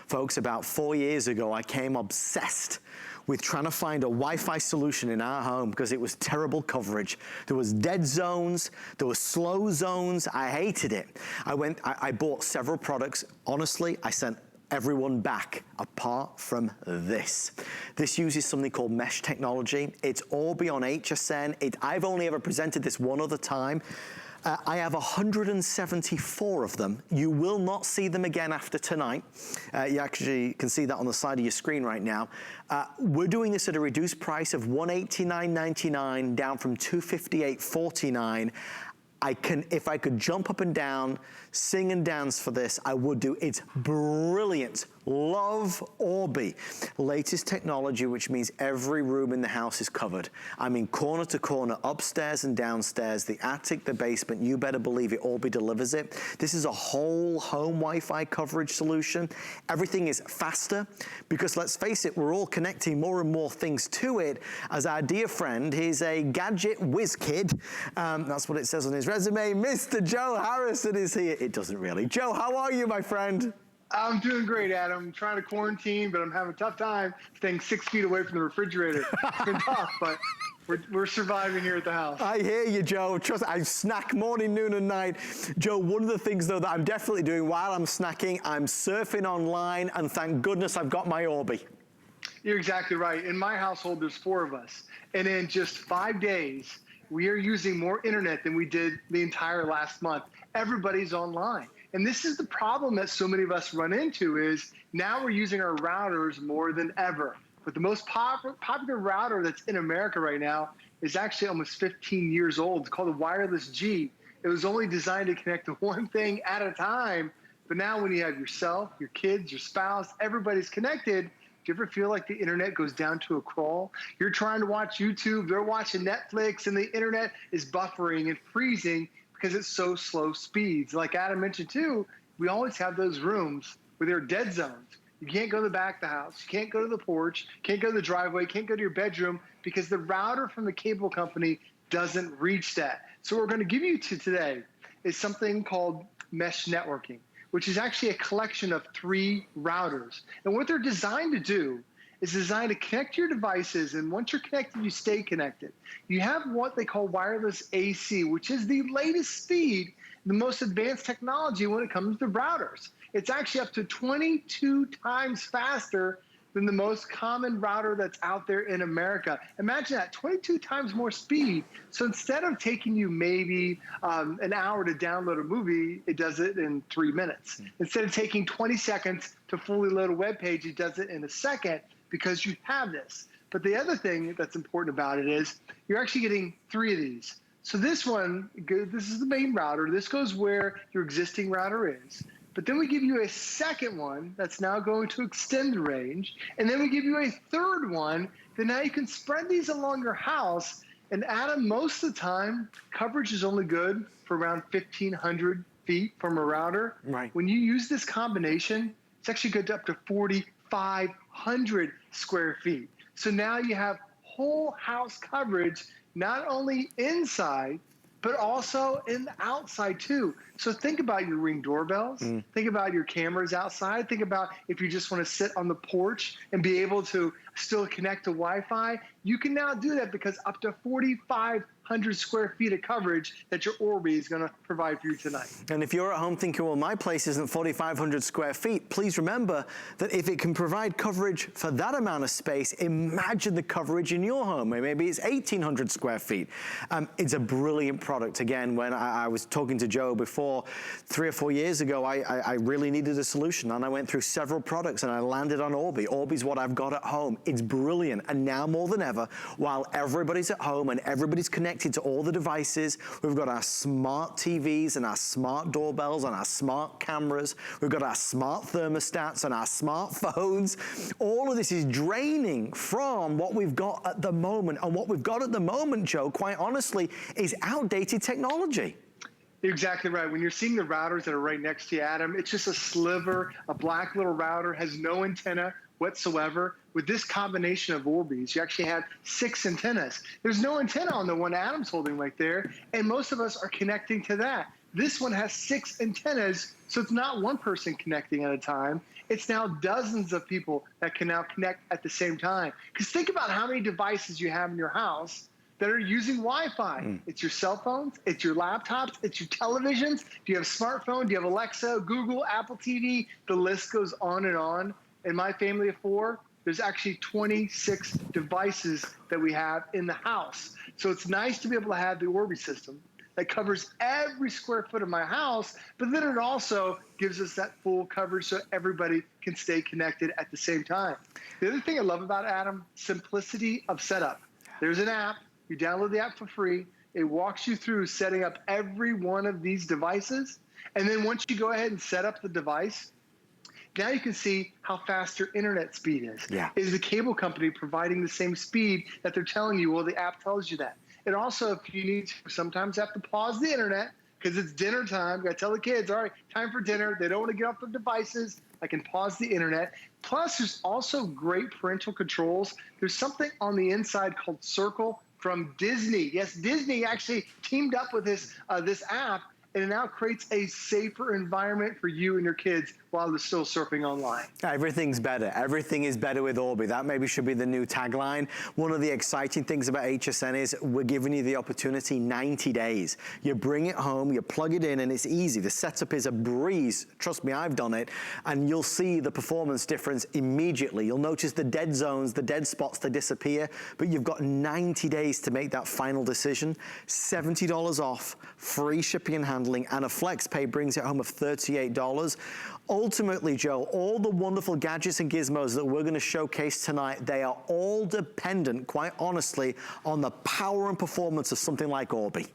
Folks, about 4 years ago, I came obsessed with trying to find a Wi-Fi solution in our home because it was terrible coverage. There was dead zones, there were slow zones. I hated it. I bought several products. Honestly, I sent everyone back apart from this. This uses something called mesh technology. It's Orbi on HSN. I've only ever presented this one other time. I have 174 of them. You will not see them again after tonight. You actually can see that on the side of your screen right now. We're doing this at a reduced price of $189.99 down from $258.49. If I could jump up and down, sing and dance for this, I would do. It's brilliant. Love Orbi. Latest technology, which means every room in the house is covered. I mean, corner to corner, upstairs and downstairs, the attic, the basement, you better believe it, Orbi delivers it. This is a whole home Wi-Fi coverage solution. Everything is faster because let's face it, we're all connecting more and more things to it. As our dear friend, he's a gadget whiz kid. That's what it says on his resume. Mr. Joe Harrison is here. It doesn't really. Joe, how are you, my friend? I'm doing great, Adam. I'm trying to quarantine, but I'm having a tough time staying 6 feet away from the refrigerator. It's been tough, but we're surviving here at the house. I hear you, Joe. Trust me, I snack morning, noon, and night. Joe, one of the things, though, that I'm definitely doing while I'm snacking, I'm surfing online, and thank goodness I've got my Orbi. You're exactly right. In my household, there's 4 of us. And in just 5 days, we are using more internet than we did the entire last month. Everybody's online. And this is the problem that so many of us run into is now we're using our routers more than ever. But the most popular router that's in America right now is actually almost 15 years old. It's called a Wireless G. It was only designed to connect to one thing at a time. But now when you have yourself, your kids, your spouse, everybody's connected, do you ever feel like the internet goes down to a crawl? You're trying to watch YouTube, they're watching Netflix, and the internet is buffering and freezing because it's so slow speeds. Like Adam mentioned too, we always have those rooms where there are dead zones. You can't go to the back of the house, you can't go to the porch, can't go to the driveway, can't go to your bedroom because the router from the cable company doesn't reach that. So what we're gonna give you today is something called mesh networking, which is actually a collection of 3 routers. And what they're designed to do is designed to connect your devices, and once you're connected, you stay connected. You have what they call wireless AC, which is the latest speed, the most advanced technology when it comes to routers. It's actually up to 22 times faster than the most common router that's out there in America. Imagine that, 22 times more speed. So instead of taking you maybe an hour to download a movie, it does it in 3 minutes. Instead of taking 20 seconds to fully load a web page, it does it in a second because you have this. But the other thing that's important about it is you're actually getting 3 of these. So this one, this is the main router. This goes where your existing router is. But then we give you a second one that's now going to extend the range. And then we give you a third one that now you can spread these along your house. And Adam, most of the time, coverage is only good for around 1,500 feet from a router. Right. When you use this combination, it's actually good to up to 4,500 square feet. So now you have whole house coverage, not only inside, but also in the outside too. So think about your Ring doorbells, think about your cameras outside, think about if you just want to sit on the porch and be able to still connect to Wi-Fi. You can now do that because up to 4,500 square feet of coverage that your Orbi is going to provide for you tonight. And if you're at home thinking, well, my place isn't 4,500 square feet, please remember that if it can provide coverage for that amount of space, imagine the coverage in your home. Maybe it's 1,800 square feet. It's a brilliant product. Again, when I was talking to Joe before, 3 or 4 years ago, I really needed a solution, and I went through several products, and I landed on Orbi. Orbi's what I've got at home. It's brilliant, and now more than ever, while everybody's at home and everybody's connected connected to all the devices. We've got our smart TVs and our smart doorbells and our smart cameras. We've got our smart thermostats and our smartphones. All of this is draining from what we've got at the moment. And what we've got at the moment, Joe, quite honestly, is outdated technology. You're exactly right. When you're seeing the routers that are right next to you, Adam, it's just a sliver, a black little router, has no antenna whatsoever. With this combination of Orbeez, you actually have 6 antennas. There's no antenna on the one Adam's holding right there, and most of us are connecting to that. This one has 6 antennas, so it's not one person connecting at a time. It's now dozens of people that can now connect at the same time. Because think about how many devices you have in your house that are using Wi-Fi. It's your cell phones, it's your laptops, it's your televisions. Do you have a smartphone? Do you have Alexa, Google, Apple TV? The list goes on and on. In my family of 4, there's actually 26 devices that we have in the house. So it's nice to be able to have the Orbeez system that covers every square foot of my house, but then it also gives us that full coverage so everybody can stay connected at the same time. The other thing I love about Adam, simplicity of setup. There's an app. You download the app for free. It walks you through setting up every one of these devices. And then once you go ahead and set up the device, now you can see how fast your internet speed is. Yeah. Is the cable company providing the same speed that they're telling you? Well, the app tells you that. And also, if you need to, sometimes have to pause the internet because it's dinner time. You got to tell the kids, all right, time for dinner. They don't want to get off their devices. I can pause the internet. Plus, there's also great parental controls. There's something on the inside called Circle from Disney. Yes, Disney actually teamed up with this app, and it now creates a safer environment for you and your kids while they're still surfing online. Everything's better. Everything is better with Orbeez. That maybe should be the new tagline. One of the exciting things about HSN is we're giving you the opportunity 90 days. You bring it home, you plug it in, and it's easy. The setup is a breeze. Trust me, I've done it. And you'll see the performance difference immediately. You'll notice the dead zones, the dead spots, they disappear. But you've got 90 days to make that final decision. $70 off, free shipping and handling, and a Flexpay brings it home of $38. Ultimately, Joe, all the wonderful gadgets and gizmos that we're going to showcase tonight, they are all dependent, quite honestly, on the power and performance of something like Orbeez.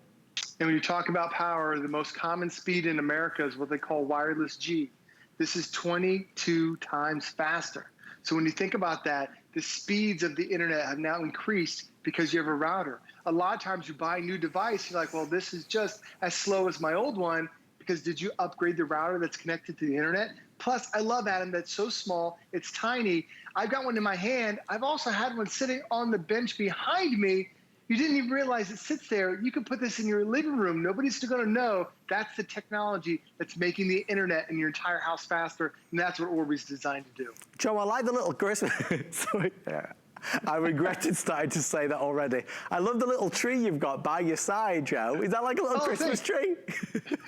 And when you talk about power, the most common speed in America is what they call wireless G. This is 22 times faster. So when you think about that, the speeds of the internet have now increased because you have a router. A lot of times you buy a new device, you're like, well, this is just as slow as my old one, because did you upgrade the router that's connected to the internet? Plus, I love, Adam, that's so small, it's tiny. I've got one in my hand. I've also had one sitting on the bench behind me. You didn't even realize it sits there. You can put this in your living room. Nobody's going to know. That's the technology that's making the internet in your entire house faster, and that's what Orbeez is designed to do. Joe, I like the little Christmas. Sorry. I regretted starting to say that already. I love the little tree you've got by your side, Joe. Is that like a little Christmas tree?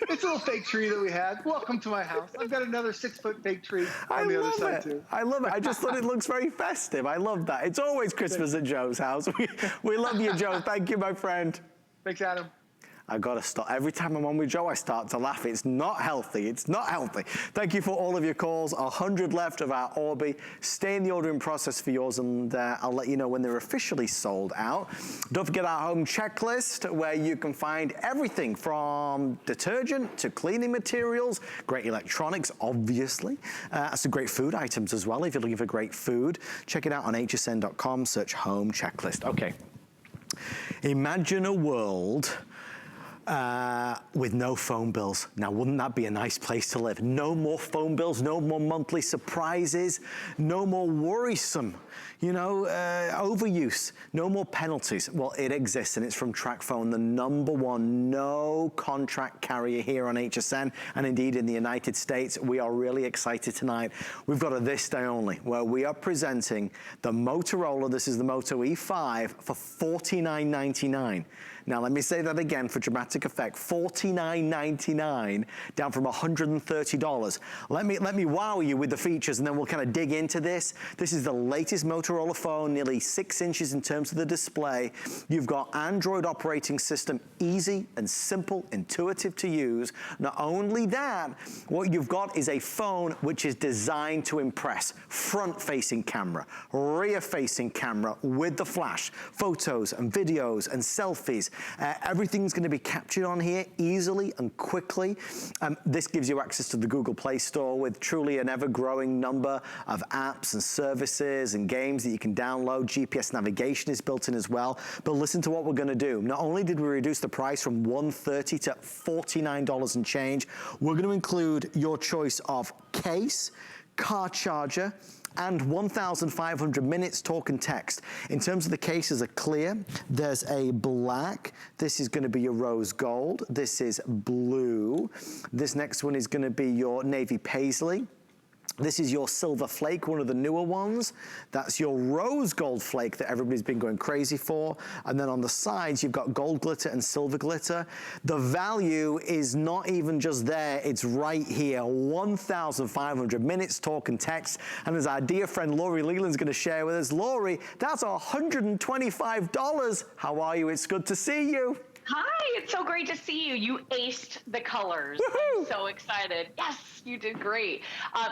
It's a little fake tree that we had. Welcome to my house. I've got another 6-foot fake tree on the other side, too. I love it. I just thought it looks very festive. I love that. It's always Christmas at Joe's house. We love you, Joe. Thank you, my friend. Thanks, Adam. I've got to stop. Every time I'm on with Joe, I start to laugh. It's not healthy. It's not healthy. Thank you for all of your calls. 100 left of our Orbeez. Stay in the ordering process for yours, and I'll let you know when they're officially sold out. Don't forget our home checklist, where you can find everything from detergent to cleaning materials, great electronics, obviously. Some great food items as well, if you're looking for great food. Check it out on hsn.com, search home checklist. Okay. Imagine a world with no phone bills. Now, wouldn't that be a nice place to live? No more phone bills, no more monthly surprises, no more worrisome, overuse, no more penalties. Well, it exists, and it's from TracFone, the #1 no contract carrier here on HSN, and indeed in the United States. We are really excited tonight. We've got a this day only, where we are presenting the Motorola, this is the Moto E5, for $49.99. Now, let me say that again for dramatic effect. $49.99, down from $130. Let me wow you with the features, and then we'll kind of dig into this. This is the latest Motorola phone, nearly 6 inches in terms of the display. You've got Android operating system, easy and simple, intuitive to use. Not only that, what you've got is a phone which is designed to impress. Front-facing camera, rear-facing camera with the flash, photos and videos and selfies. Everything's gonna be captured on here easily and quickly. This gives you access to the Google Play Store with truly an ever-growing number of apps and services and games that you can download. GPS navigation is built in as well. But listen to what we're gonna do. Not only did we reduce the price from $130 to $49 and change, we're gonna include your choice of case, car charger, and 1,500 minutes talk and text. In terms of the cases are clear, there's a black, this is gonna be your rose gold, this is blue, this next one is gonna be your navy paisley. This is your silver flake, one of the newer ones. That's your rose gold flake that everybody's been going crazy for. And then on the sides, you've got gold glitter and silver glitter. The value is not even just there, it's right here. 1,500 minutes talk and text. And as our dear friend Lori Leland's gonna share with us, Lori, that's $125. How are you? It's good to see you. Hi, it's so great to see you. You aced the colors. I'm so excited. Yes, you did great.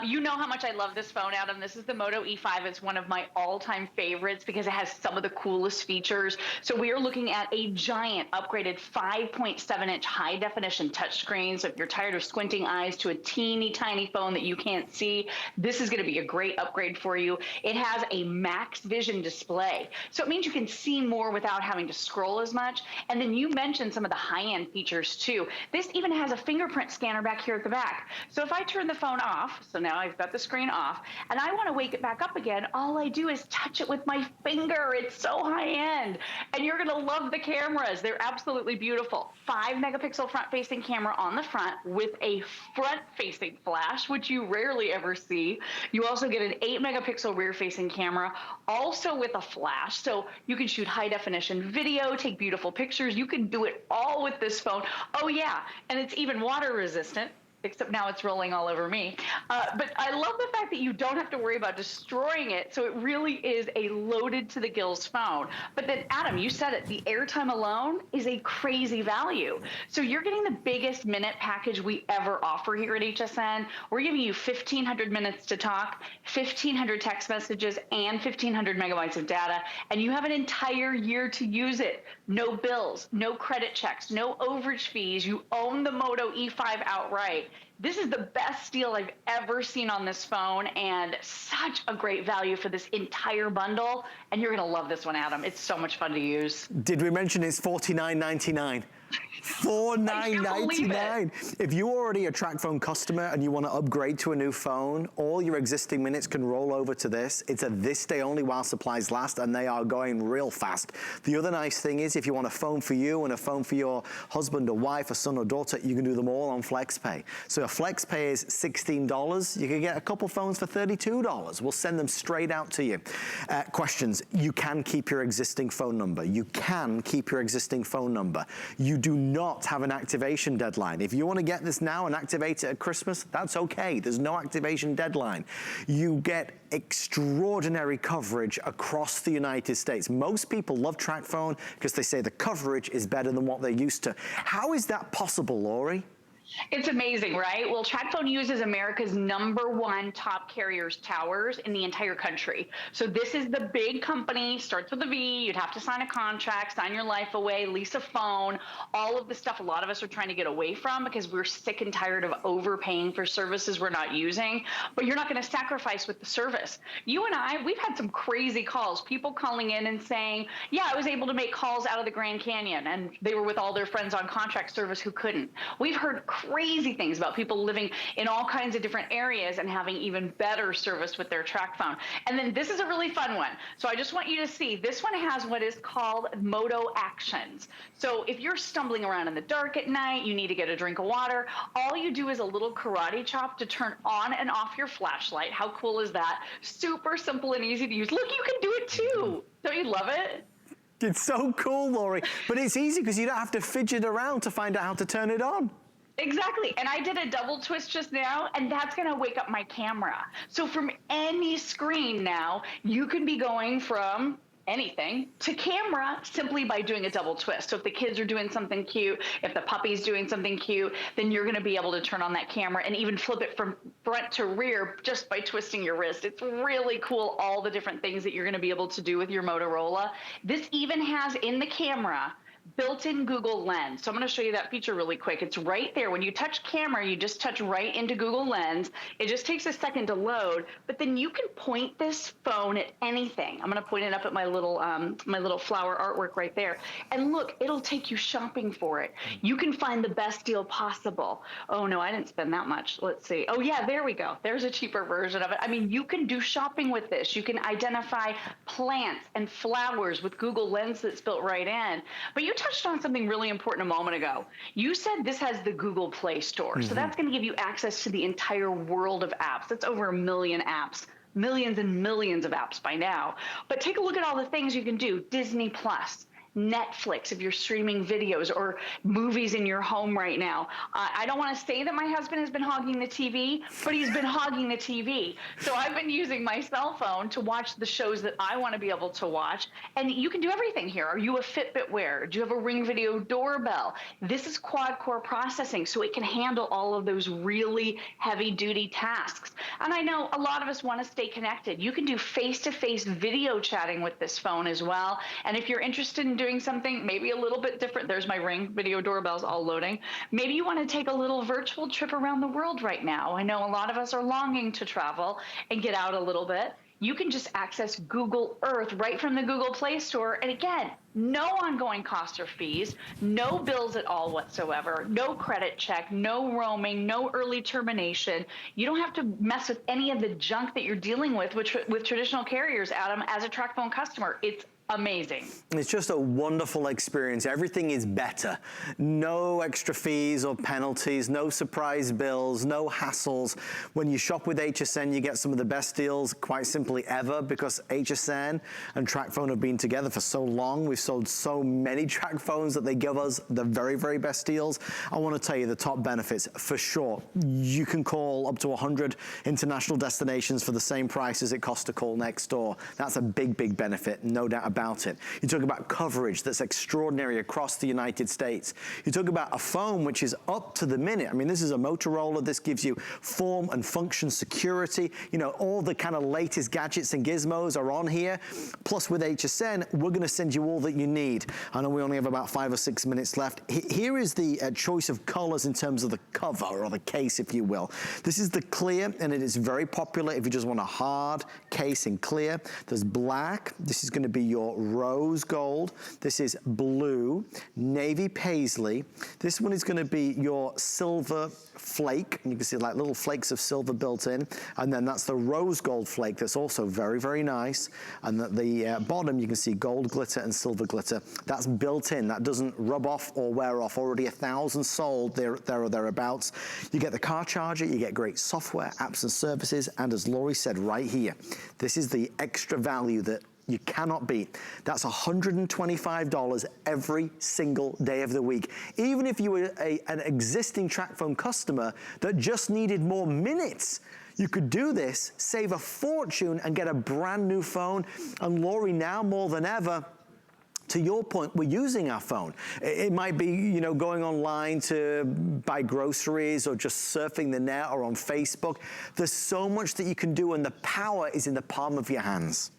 You know how much I love this phone, Adam. This is the Moto E5. It's one of my all-time favorites because it has some of the coolest features. So we are looking at a giant upgraded 5.7-inch high-definition touchscreen. So if you're tired of squinting eyes to a teeny tiny phone that you can't see, this is going to be a great upgrade for you. It has a max vision display. So it means you can see more without having to scroll as much. And then you mentioned some of the high-end features too. This even has a fingerprint scanner back here at the back. So if I turn the phone off, so now I've got the screen off, and I want to wake it back up again, all I do is touch it with my finger. It's so high-end. And you're going to love the cameras. They're absolutely beautiful. 5-megapixel front-facing camera on the front with a front-facing flash, which you rarely ever see. You also get an 8-megapixel rear-facing camera, also with a flash. So you can shoot high-definition video, take beautiful pictures. You can do it all with this phone. Oh yeah, and it's even water resistant, except now it's rolling all over me. But I love the fact that you don't have to worry about destroying it, so it really is a loaded to the gills phone. But then, Adam, you said it, the airtime alone is a crazy value. So you're getting the biggest minute package we ever offer here at HSN. We're giving you 1,500 minutes to talk, 1,500 text messages, and 1,500 megabytes of data, and you have an entire year to use it. No bills, no credit checks, no overage fees. You own the Moto E5 outright. This is the best deal I've ever seen on this phone, and such a great value for this entire bundle. And you're going to love this one, Adam. It's so much fun to use. Did we mention it's $49.99? $49.99. If you're already a TracFone customer and you want to upgrade to a new phone, all your existing minutes can roll over to this. It's a this day only while supplies last, and they are going real fast. The other nice thing is if you want a phone for you and a phone for your husband or wife or son or daughter, you can do them all on Flexpay. So if Flexpay is $16, you can get a couple phones for $32. We'll send them straight out to you. Questions. You can keep your existing phone number. You can keep your existing phone number. You do not have an activation deadline. If you want to get this now and activate it at Christmas, that's okay. There's no activation deadline. You get extraordinary coverage across the United States. Most people love TracFone because they say the coverage is better than what they're used to. How is that possible, Lori? It's amazing, right? Well, TracFone uses America's #1 top carriers towers in the entire country. So this is the big company, starts with a V. You'd have to sign a contract, sign your life away, lease a phone, all of the stuff a lot of us are trying to get away from because we're sick and tired of overpaying for services we're not using. But you're not going to sacrifice with the service. You and I, we've had some crazy calls, people calling in and saying, yeah, I was able to make calls out of the Grand Canyon, and they were with all their friends on contract service who couldn't. We've heard crazy things about people living in all kinds of different areas and having even better service with their TracFone. And then this is a really fun one. So I just want you to see, this one has what is called Moto Actions. So if you're stumbling around in the dark at night, you need to get a drink of water, all you do is a little karate chop to turn on and off your flashlight. How cool is that? Super simple and easy to use. Look, you can do it too. Don't you love it? It's so cool, Lori. But it's easy because you don't have to fidget around to find out how to turn it on. Exactly. And I did a double twist just now, and that's going to wake up my camera. So from any screen now, you can be going from anything to camera simply by doing a double twist. So if the kids are doing something cute, if the puppy's doing something cute, then you're going to be able to turn on that camera and even flip it from front to rear just by twisting your wrist. It's really cool, all the different things that you're going to be able to do with your Motorola. This even has in the camera built-in Google Lens. So I'm going to show you that feature really quick. It's right there. When you touch camera, you just touch right into Google Lens. It just takes a second to load, but then you can point this phone at anything. I'm going to point it up at my little flower artwork right there. And look, it'll take you shopping for it. You can find the best deal possible. Oh no, I didn't spend that much. Let's see. Oh yeah, there we go. There's a cheaper version of it. I mean, you can do shopping with this. You can identify plants and flowers with Google Lens that's built right in. But you touched on something really important a moment ago. You said this has the Google Play Store. So that's going to give you access to the entire world of apps. That's over 1 million apps. Millions and millions of apps by now. But take a look at all the things you can do. Disney Plus, Netflix, if you're streaming videos or movies in your home right now. I don't want to say that my husband has been hogging the TV, but he's been hogging the TV. So I've been using my cell phone to watch the shows that I want to be able to watch. And you can do everything here. Are you a Fitbit wearer? Do you have a Ring Video doorbell? This is quad-core processing, so it can handle all of those really heavy-duty tasks. And I know a lot of us want to stay connected. You can do face-to-face video chatting with this phone as well. And if you're interested in doing something maybe a little bit different, there's my Ring Video doorbells all loading. Maybe you want to take a little virtual trip around the world right now. I know a lot of us are longing to travel and get out a little bit. You can just access Google Earth right from the Google Play Store. And again, no ongoing costs or fees, no bills at all whatsoever, no credit check, no roaming, no early termination. You don't have to mess with any of the junk that you're dealing with traditional carriers, Adam, as a TracFone customer. It's amazing. It's just a wonderful experience. Everything is better. No extra fees or penalties, no surprise bills, no hassles. When you shop with HSN, you get some of the best deals quite simply ever, because HSN and TracFone have been together for so long. We've sold so many TracFones that they give us the very, very best deals. I want to tell you the top benefits for sure. You can call up to 100 international destinations for the same price as it costs to call next door. That's a big, big benefit, no doubt about it. You talk about coverage that's extraordinary across the United States. You talk about a phone which is up to the minute. I mean, this is a Motorola. This gives you form and function security. You know, all the kind of latest gadgets and gizmos are on here. Plus with HSN, we're going to send you all that you need. I know we only have about 5 or 6 minutes left. Here is the choice of colors in terms of the cover or the case, if you will. This is the clear, and it is very popular if you just want a hard case in clear. There's black. This is going to be your rose gold. This is blue, navy paisley. This one is going to be your silver flake. And you can see like little flakes of silver built in. And then that's the rose gold flake that's also very, very nice. And at the bottom, you can see gold glitter and silver glitter. That's built in. That doesn't rub off or wear off. Already 1,000 sold there or thereabouts. You get the car charger. You get great software, apps and services. And as Lori said right here, this is the extra value that you cannot beat. That's $125 every single day of the week. Even if you were an existing TracFone customer that just needed more minutes, you could do this, save a fortune, and get a brand new phone. And Lori, now more than ever, to your point, we're using our phone. It might be, you know, going online to buy groceries or just surfing the net or on Facebook. There's so much that you can do, and the power is in the palm of your hands.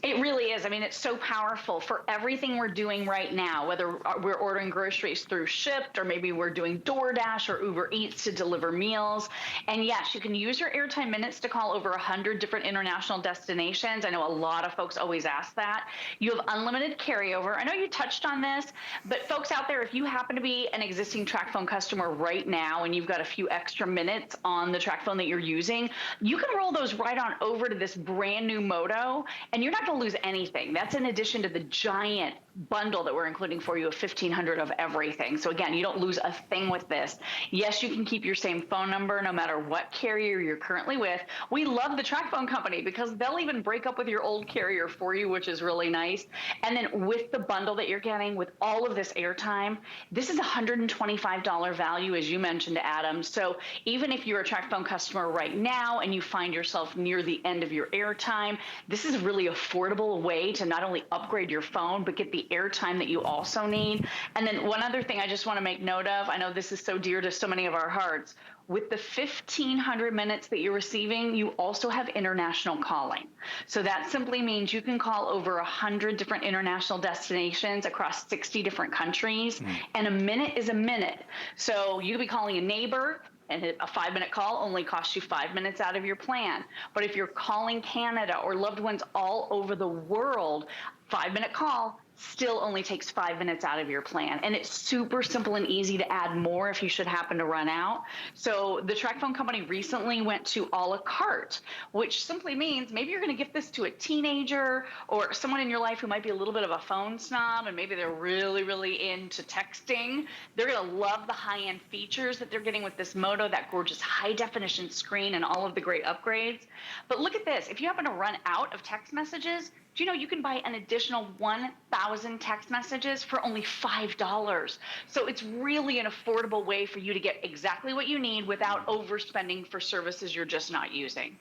It really is. I mean, it's so powerful for everything we're doing right now, whether we're ordering groceries through Shipt, or maybe we're doing DoorDash or Uber Eats to deliver meals. And yes, you can use your airtime minutes to call over 100 different international destinations. I know a lot of folks always ask that. You have unlimited carryover. I know you touched on this, but folks out there, if you happen to be an existing TracFone customer right now and you've got a few extra minutes on the TracFone that you're using, you can roll those right on over to this brand new Moto, and you're not going to lose anything. That's in addition to the giant bundle that we're including for you of 1,500 of everything. So again, you don't lose a thing with this. Yes, you can keep your same phone number no matter what carrier you're currently with. We love the TracFone company because they'll even break up with your old carrier for you, which is really nice. And then with the bundle that you're getting with all of this airtime, this is $125 value, as you mentioned, Adam. So even if you're a TracFone customer right now and you find yourself near the end of your airtime, this is a really affordable way to not only upgrade your phone, but get the airtime that you also need. And then one other thing I just want to make note of, I know this is so dear to so many of our hearts, with the 1,500 minutes that you're receiving, you also have international calling. So that simply means you can call over 100 different international destinations across 60 different countries, and a minute is a minute. So you could be calling a neighbor, and a 5-minute call only costs you 5 minutes out of your plan. But if you're calling Canada or loved ones all over the world, 5-minute call still only takes 5 minutes out of your plan. And it's super simple and easy to add more if you should happen to run out. So the TracFone company recently went to a la carte, which simply means maybe you're going to gift this to a teenager or someone in your life who might be a little bit of a phone snob, and maybe they're really, really into texting. They're going to love the high-end features that they're getting with this Moto, that gorgeous high-definition screen and all of the great upgrades. But look at this. If you happen to run out of text messages, do you know you can buy an additional 1,000 text messages for only $5? So it's really an affordable way for you to get exactly what you need without overspending for services you're just not using.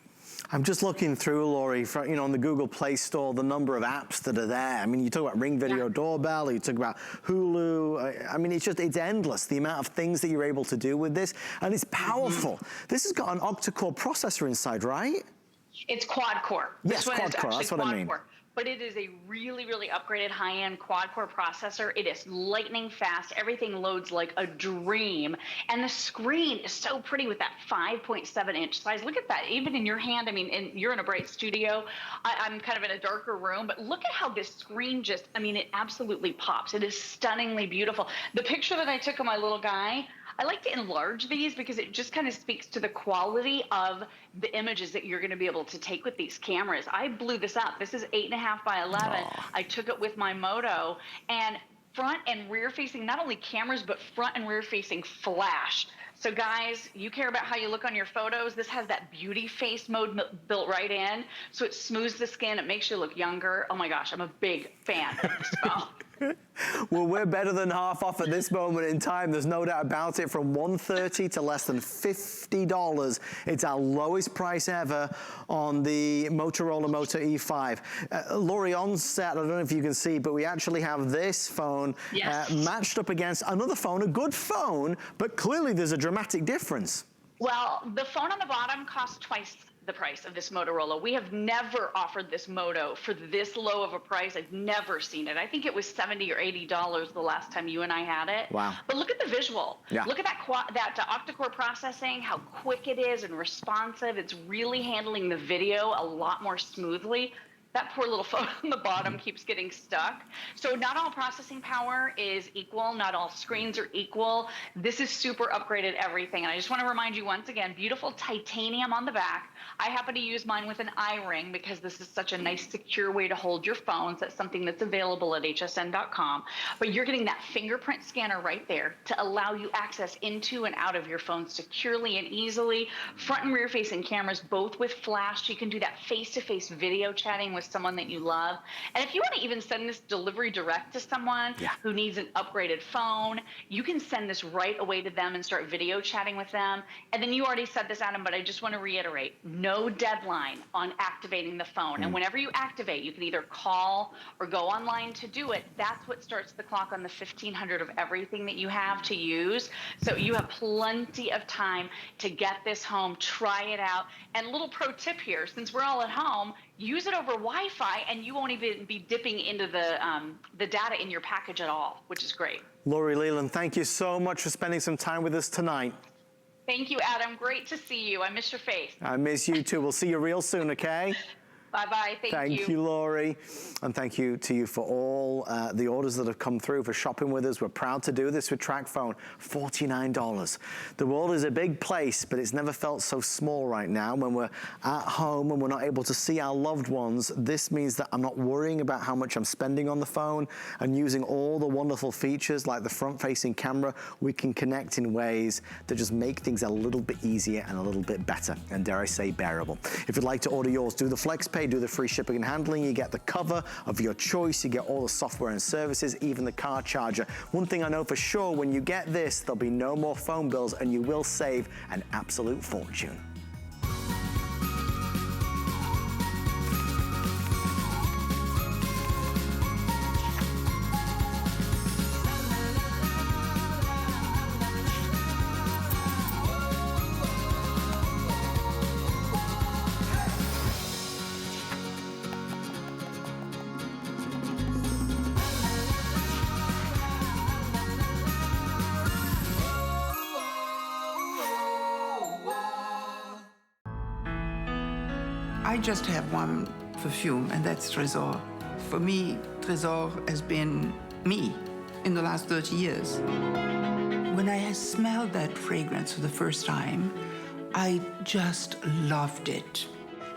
I'm just looking through, Lori, on the Google Play Store, the number of apps that are there. I mean, you talk about Ring Video Doorbell, you talk about Hulu. I mean, it's endless, the amount of things that you're able to do with this, and it's powerful. This has got an octa-core processor inside, right? It's quad-core. Yes, quad-core, that's what I mean. But it is a really, really upgraded high-end quad-core processor. It is lightning fast. Everything loads like a dream. And the screen is so pretty with that 5.7-inch size. Look at that. Even in your hand, I mean, you're in a bright studio. I'm kind of in a darker room. But look at how this screen just, I mean, it absolutely pops. It is stunningly beautiful. The picture that I took of my little guy, I like to enlarge these because it just kind of speaks to the quality of the images that you're going to be able to take with these cameras. I blew this up. This is 8.5 by 11. I took it with my Moto, and front and rear facing, not only cameras, but front and rear facing flash. So guys, you care about how you look on your photos. This has that beauty face mode built right in. So it smooths the skin. It makes you look younger. Oh my gosh, I'm a big fan of this phone. Well, we're better than half off at this moment in time. There's no doubt about it. From $130 to less than $50. It's our lowest price ever on the Motorola Moto E5. Lori, on set, I don't know if you can see, but we actually have this phone matched up against another phone, a good phone, but clearly there's a dramatic difference. Well, the phone on the bottom costs twice the price of this Motorola. We have never offered this Moto for this low of a price. I've never seen it. I think it was $70 or $80 the last time you and I had it. Wow. But look at the visual. Yeah. Look at that octa-core processing, how quick it is and responsive. It's really handling the video a lot more smoothly. That poor little phone on the bottom keeps getting stuck. So not all processing power is equal. Not all screens are equal. This is super upgraded everything. And I just want to remind you once again, beautiful titanium on the back. I happen to use mine with an iRing because this is such a nice, secure way to hold your phones. That's something that's available at hsn.com. But you're getting that fingerprint scanner right there to allow you access into and out of your phone securely and easily. Front and rear facing cameras, both with flash. You can do that face-to-face video chatting with someone that you love. And if you want to even send this delivery direct to someone who needs an upgraded phone, you can send this right away to them and start video chatting with them. And then you already said this, Adam, but I just want to reiterate, no deadline on activating the phone. And whenever you activate, you can either call or go online to do it. That's what starts the clock on the 1,500 of everything that you have to use. So you have plenty of time to get this home, try it out. And a little pro tip here, since we're all at home, use it over Wi-Fi, and you won't even be dipping into the data in your package at all, which is great. Lori Leland, thank you so much for spending some time with us tonight. Thank you, Adam. Great to see you. I miss your face. I miss you too. We'll see you real soon, okay? Bye-bye. Thank you, Lori. And thank you to you for all the orders that have come through, for shopping with us. We're proud to do this with TracFone. $49. The world is a big place, but it's never felt so small right now. When we're at home and we're not able to see our loved ones, this means that I'm not worrying about how much I'm spending on the phone, and using all the wonderful features like the front-facing camera, we can connect in ways that just make things a little bit easier and a little bit better, and dare I say, bearable. If you'd like to order yours, do the Flexpay, do the free shipping and handling. You get the cover of your choice. You get all the software and services, even the car charger. One thing I know for sure, when you get this, there'll be no more phone bills, and you will save an absolute fortune. I just have one perfume, and that's Trésor. For me, Trésor has been me in the last 30 years. When I smelled that fragrance for the first time, I just loved it.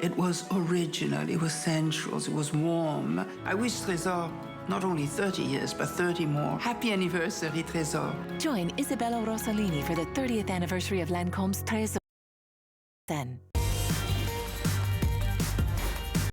It was original, it was sensual, it was warm. I wish Trésor not only 30 years, but 30 more. Happy anniversary, Trésor. Join Isabella Rossellini for the 30th anniversary of Lancome's Trésor.